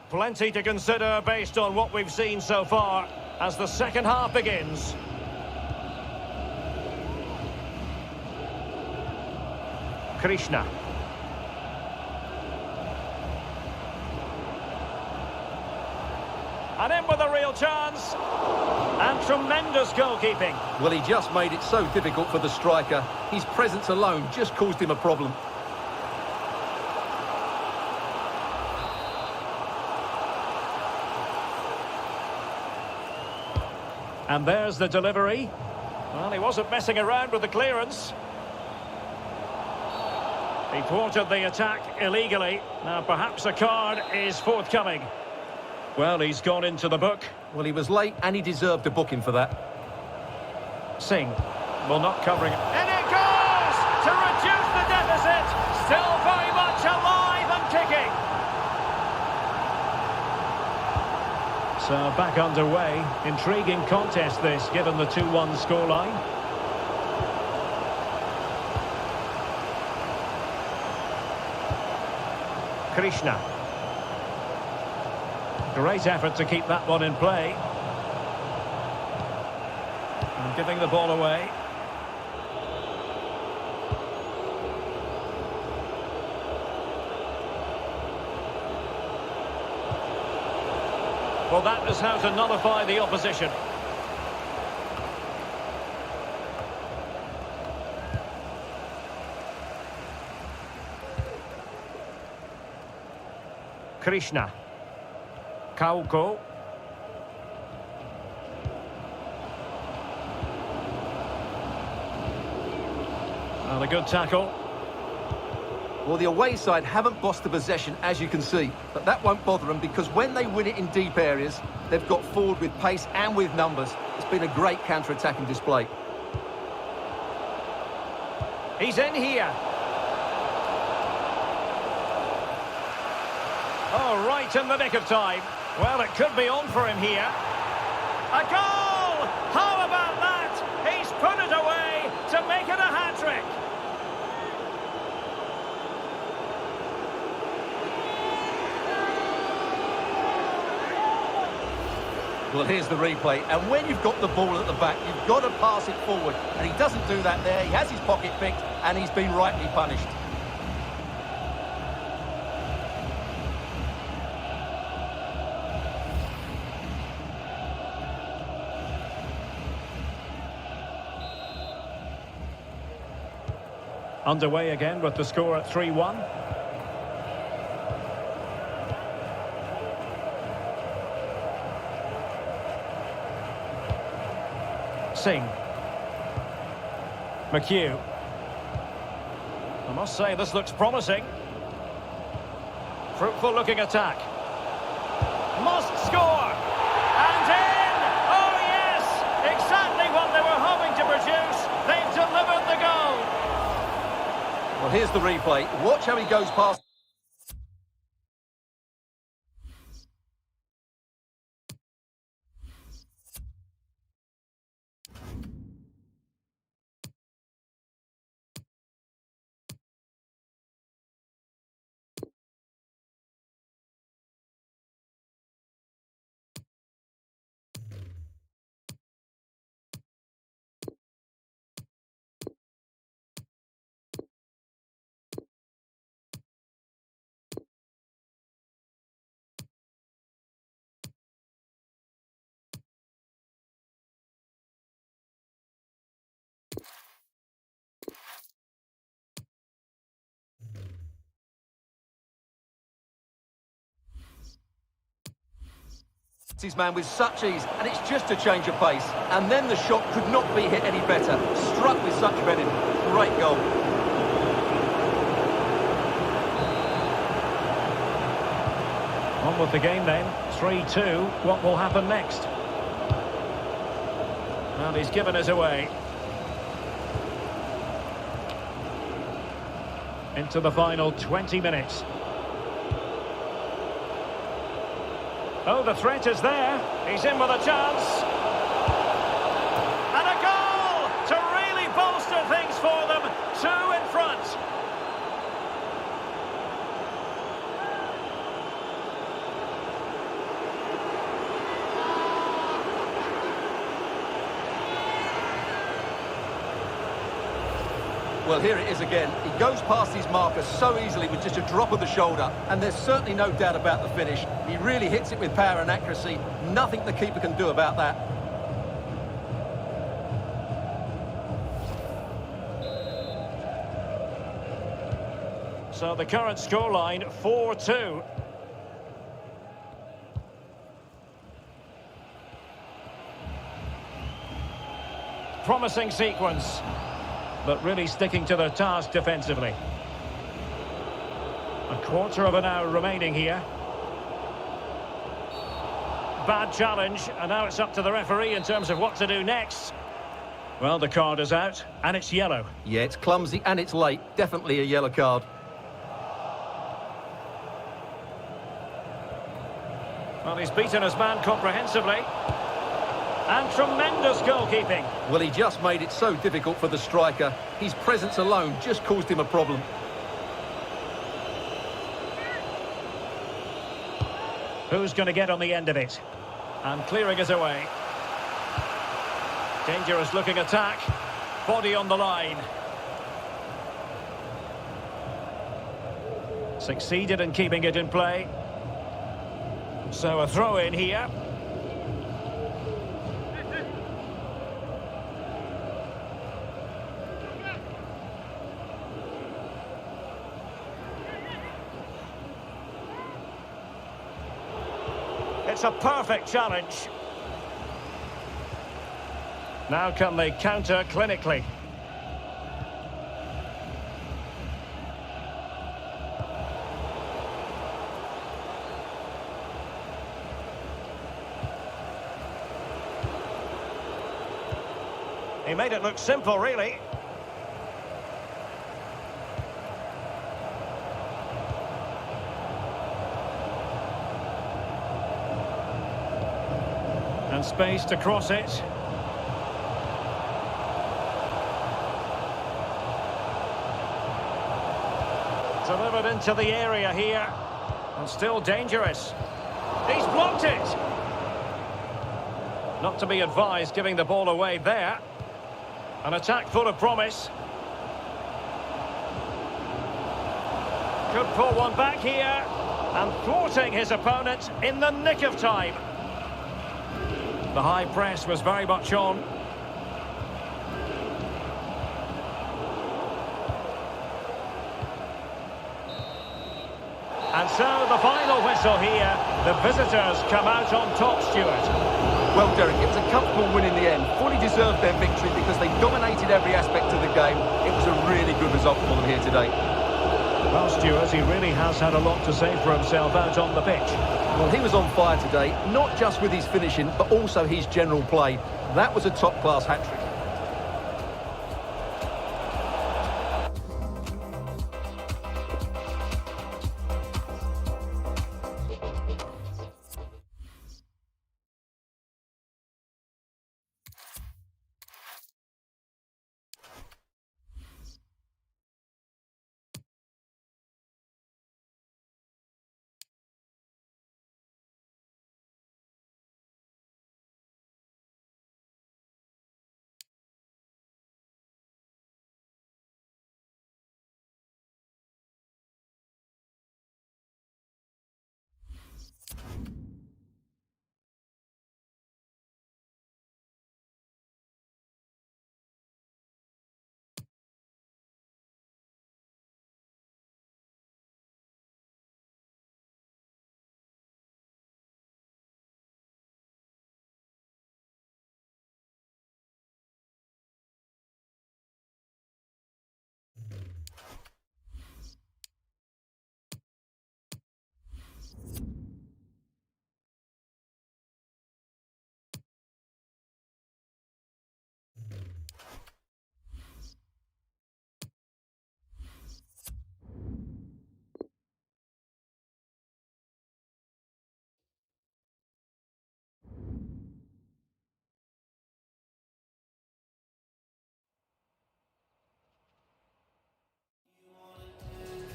Plenty to consider based on what we've seen so far as the second half begins. Krishna. And in with a real chance. And tremendous goalkeeping. Well, he just made it so difficult for the striker. His presence alone just caused him a problem. And there's the delivery. Well, he wasn't messing around with the clearance. He thwarted the attack illegally. Now, perhaps a card is forthcoming. Well, he's gone into the book. Well, he was late and he deserved a booking for that. Singh. Well, not covering it. And it goes to reduce the deficit. Still very much alive and kicking. So back underway. Intriguing contest this, given the 2-1 scoreline. Krishna. Great effort to keep that one in play. And giving the ball away. Well, that is how to nullify the opposition. Krishna. Kauko. And a good tackle. Well, the away side haven't bossed the possession, as you can see. But that won't bother them, because when they win it in deep areas, they've got forward with pace and with numbers. It's been a great counter-attacking display. He's in here. Oh, right in the nick of time. Well, it could be on for him here. A goal! How about that? He's put it away to make it a hat-trick. Well, here's the replay. And when you've got the ball at the back, you've got to pass it forward. And he doesn't do that there. He has his pocket picked, and he's been rightly punished. Underway again with the score at 3-1. Singh. McHugh. I must say, this looks promising. Fruitful looking attack. Must score! And in! Oh yes! Exactly what they were hoping to produce. They've delivered the goal. Well, here's the replay. Watch how he goes past. His man with such ease, and it's just a change of pace. And then the shot could not be hit any better. Struck with such venom. Great goal. On with the game then. 3-2. What will happen next? Well, he's given us away. Into the final 20 minutes. Oh, the threat is there. He's in with a chance. And a goal to really bolster things for them. 2 in front. Well, here it is again. He goes past his marker so easily with just a drop of the shoulder, and there's certainly no doubt about the finish. He really hits it with power and accuracy. Nothing the keeper can do about that. So the current scoreline, 4-2. Promising sequence, but really sticking to their task defensively. A quarter of an hour remaining here. Bad challenge, and now it's up to the referee in terms of what to do next. Well, the card is out, and it's yellow. Yeah, it's clumsy and it's late. Definitely a yellow card. Well, he's beaten his man comprehensively. And tremendous goalkeeping. Well, he just made it so difficult for the striker. His presence alone just caused him a problem. Who's going to get on the end of it? And clearing it away. Dangerous looking attack. Body on the line. Succeeded in keeping it in play. So a throw in here. It's a perfect challenge. Now can they counter clinically? He made it look simple, really. And space to cross it. Delivered into the area here. And still dangerous. He's blocked it! Not to be advised giving the ball away there. An attack full of promise. Could pull one back here. And thwarting his opponent in the nick of time. The high press was very much on. And so the final whistle here. The visitors come out on top, Stuart. Well, Derek, it was a comfortable win in the end. Fully deserved their victory because they dominated every aspect of the game. It was a really good result for them here today. Well, Stuart, he really has had a lot to say for himself out on the pitch. Well, he was on fire today, not just with his finishing, but also his general play. That was a top-class hat-trick.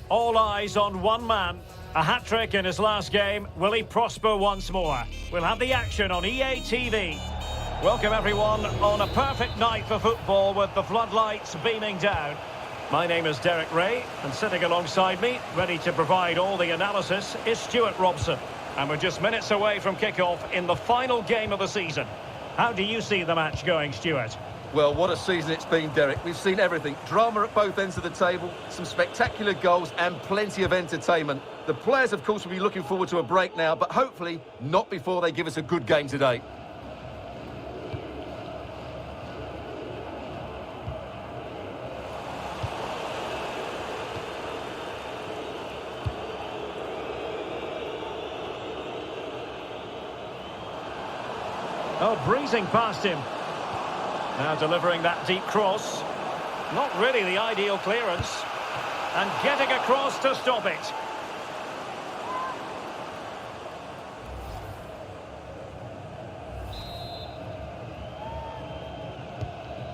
All eyes on one man. A hat-trick in his last game. Will he prosper once more? We'll have the action on EA TV. Welcome everyone on a perfect night for football with the floodlights beaming down. My name is Derek Ray, and sitting alongside me, ready to provide all the analysis, is Stuart Robson. And we're just minutes away from kick-off in the final game of the season. How do you see the match going, Stuart? Well, what a season it's been, Derek. We've seen everything. Drama at both ends of the table, some spectacular goals and plenty of entertainment. The players, of course, will be looking forward to a break now, but hopefully not before they give us a good game today. Oh, breezing past him. Now delivering that deep cross. Not really the ideal clearance. And getting across to stop it.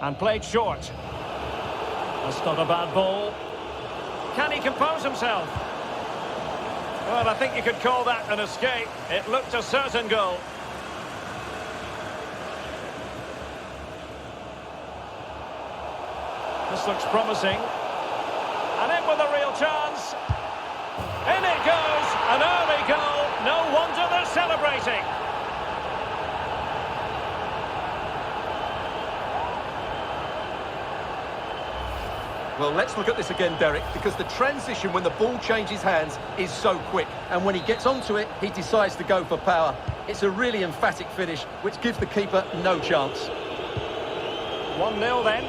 And played short. That's not a bad ball. Can he compose himself? Well, I think you could call that an escape. It looked a certain goal. This looks promising. And in with a real chance. In it goes. An early goal. No wonder they're celebrating. Well, let's look at this again, Derek, because the transition when the ball changes hands is so quick. And when he gets onto it, he decides to go for power. It's a really emphatic finish, which gives the keeper no chance. 1-0 then.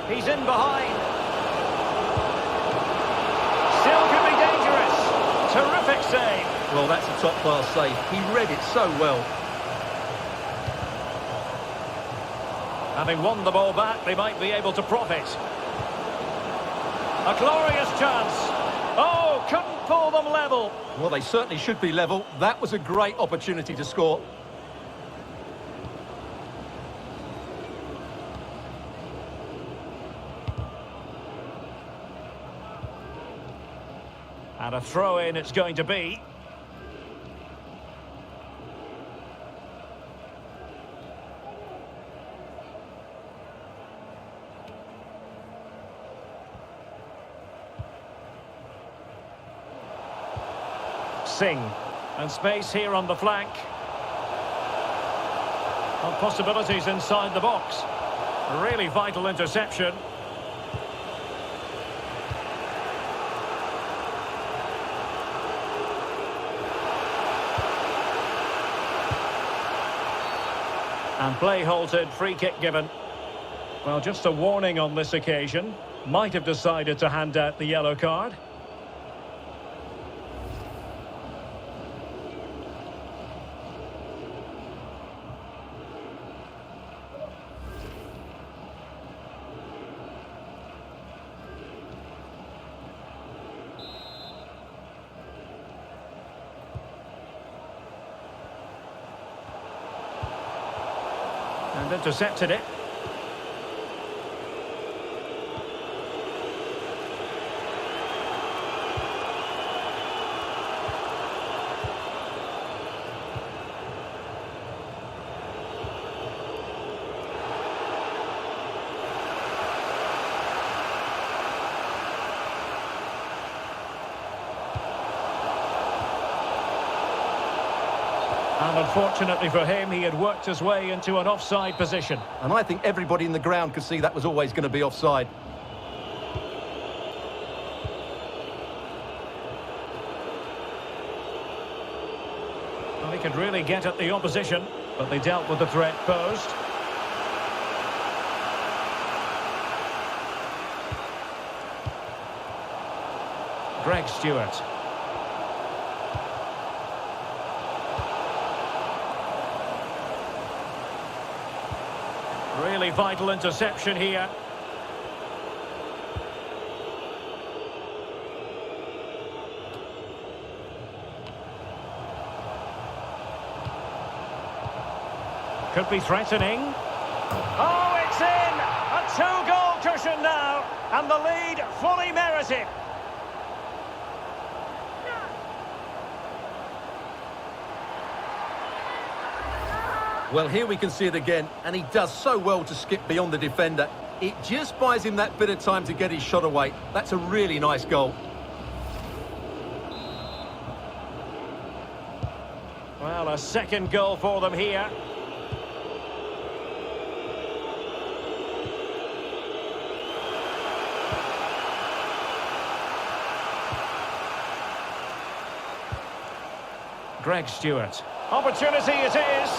He's in behind. Still could be dangerous. Terrific save. Well, that's a top-class save. He read it so well. Having won the ball back, they might be able to profit. A glorious chance. Oh, couldn't pull them level. Well, they certainly should be level. That was a great opportunity to score. And a throw-in it's going to be. Singh. And space here on the flank. And possibilities inside the box. A really vital interception. And play halted, free kick given. Well, just a warning on this occasion. Might have decided to hand out the yellow card. And intercepted it. And unfortunately for him, he had worked his way into an offside position. And I think everybody in the ground could see that was always going to be offside. Well, he could really get at the opposition, but they dealt with the threat posed. Greg Stewart. Really vital interception here. Could be threatening. Oh, it's in! A two-goal cushion now, and the lead fully merited. Well, here we can see it again, and he does so well to skip beyond the defender. It just buys him that bit of time to get his shot away. That's a really nice goal. Well, a second goal for them here. Greg Stewart. Opportunity it is.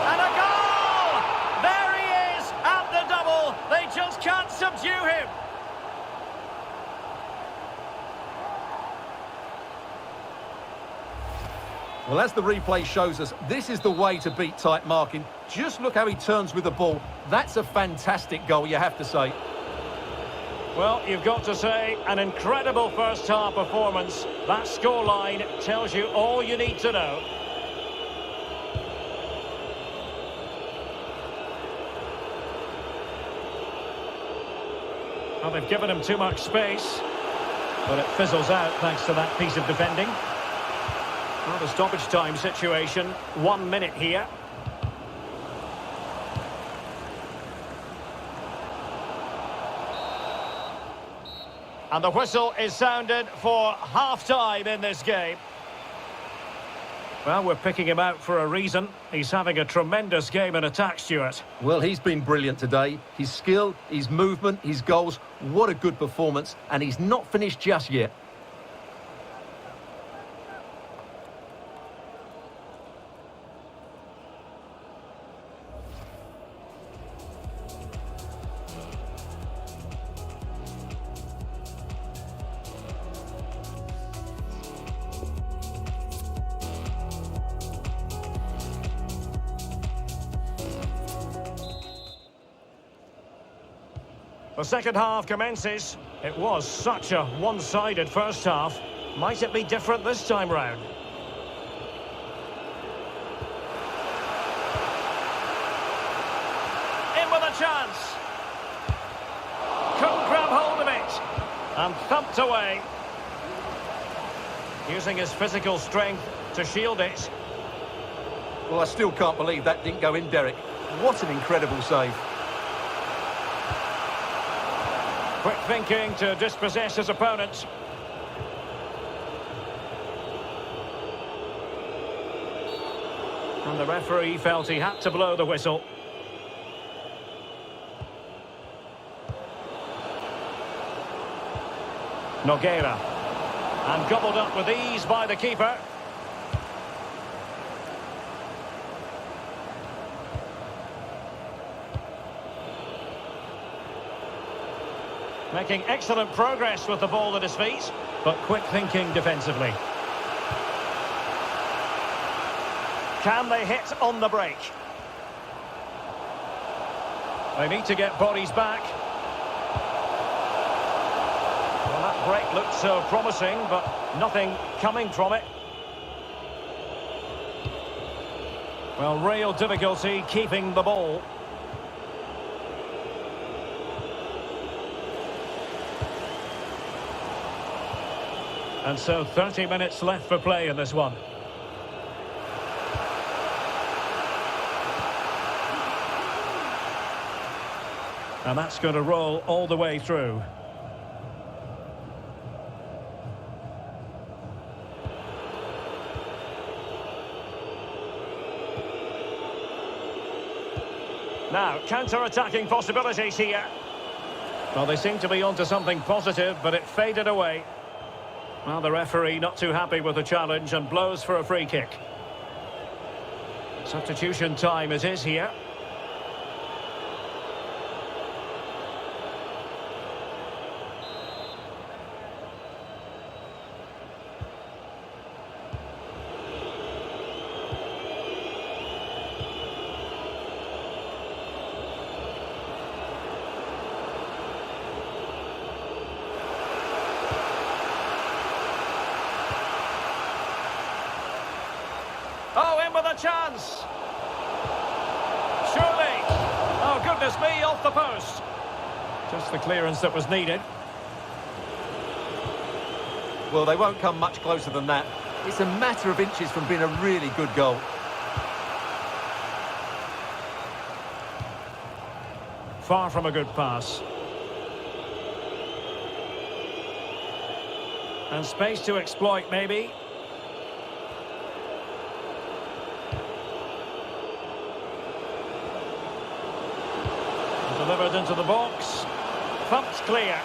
And a goal! There he is at the double. They just can't subdue him. Well, as the replay shows us, this is the way to beat tight marking. Just look how he turns with the ball. That's a fantastic goal, you have to say. Well, you've got to say, an incredible first-half performance. That scoreline tells you all you need to know. Well, they've given him too much space, but it fizzles out thanks to that piece of defending. Well, the stoppage time situation, 1 minute here. And the whistle is sounded for half-time in this game. Well, we're picking him out for a reason. He's having a tremendous game in attack, Stuart. Well, he's been brilliant today. His skill, his movement, his goals, what a good performance. And he's not finished just yet. The second half commences. It was such a one-sided first half. Might it be different this time round? In with a chance. Couldn't grab hold of it. And thumped away. Using his physical strength to shield it. Well, I still can't believe that didn't go in, Derek. What an incredible save. Quick thinking to dispossess his opponents. And the referee felt he had to blow the whistle. Nogueira. And gobbled up with ease by the keeper. Making excellent progress with the ball at his feet, but quick thinking defensively. Can they hit on the break? They need to get bodies back. Well, that break looked so promising, but nothing coming from it. Well, real difficulty keeping the ball. And so 30 minutes left for play in this one. And that's going to roll all the way through. Now, counter-attacking possibilities here. Well, they seem to be onto something positive, but it faded away. Well, the referee not too happy with the challenge and blows for a free kick. Substitution time it is here. Oh, in with a chance. Surely. Oh, goodness me, off the post. Just the clearance that was needed. Well, they won't come much closer than that. It's a matter of inches from being a really good goal. Far from a good pass. And space to exploit, maybe. delivered into the box. Thumped clear.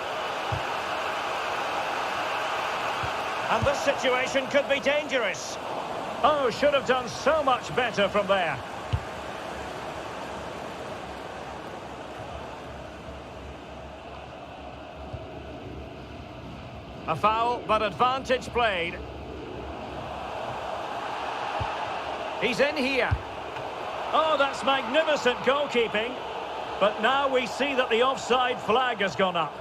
And this situation could be dangerous. Oh, should have done so much better from there. A foul, but advantage played. He's in here. Oh, that's magnificent goalkeeping. But now we see that the offside flag has gone up.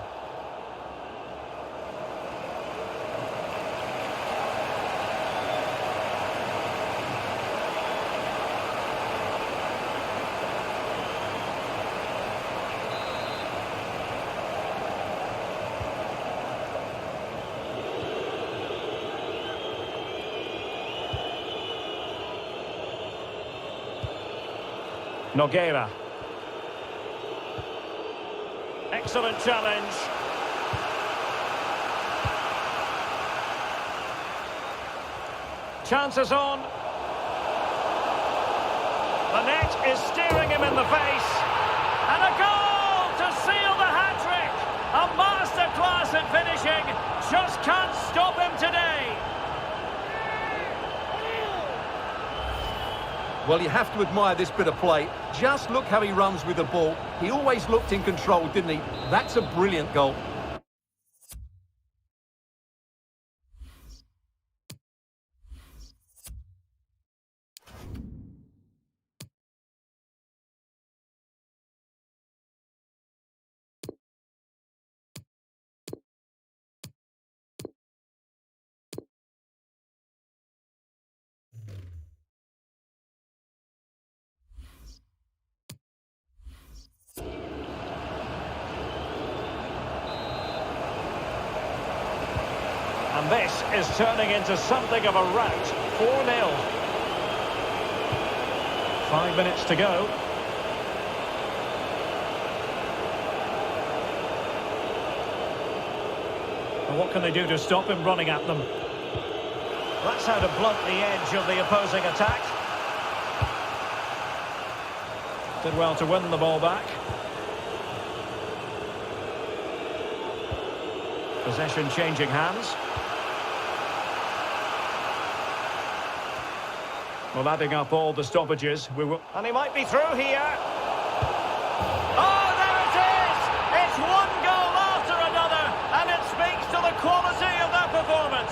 Nogueira. Excellent challenge. Chances on. The net is steering him in the face. And a goal to seal the hat-trick. A masterclass at finishing. Just can't stop him today. Well, you have to admire this bit of play. Just look how he runs with the ball. He always looked in control, didn't he? That's a brilliant goal. And this is turning into something of a rout. 4-0. 5 minutes to go. And what can they do to stop him running at them? That's how to blunt the edge of the opposing attack. Did well to win the ball back. Possession changing hands. Well, adding up all the stoppages, and he might be through here. Oh, there it is! It's one goal after another, and it speaks to the quality of that performance.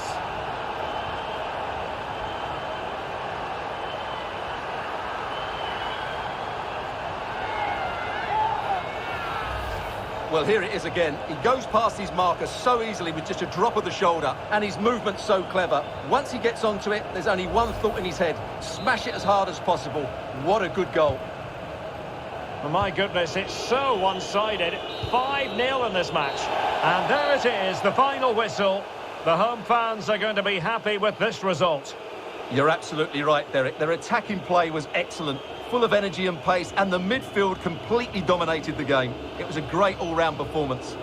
Well, here it is again. He goes past his marker so easily with just a drop of the shoulder, and his movement's so clever. Once he gets onto it, there's only one thought in his head. Smash it as hard as possible. What a good goal. Oh, my goodness, it's so one-sided. 5-0 in this match. And there it is, the final whistle. The home fans are going to be happy with this result. You're absolutely right, Derek. Their attacking play was excellent, full of energy and pace, and the midfield completely dominated the game. It was a great all-round performance.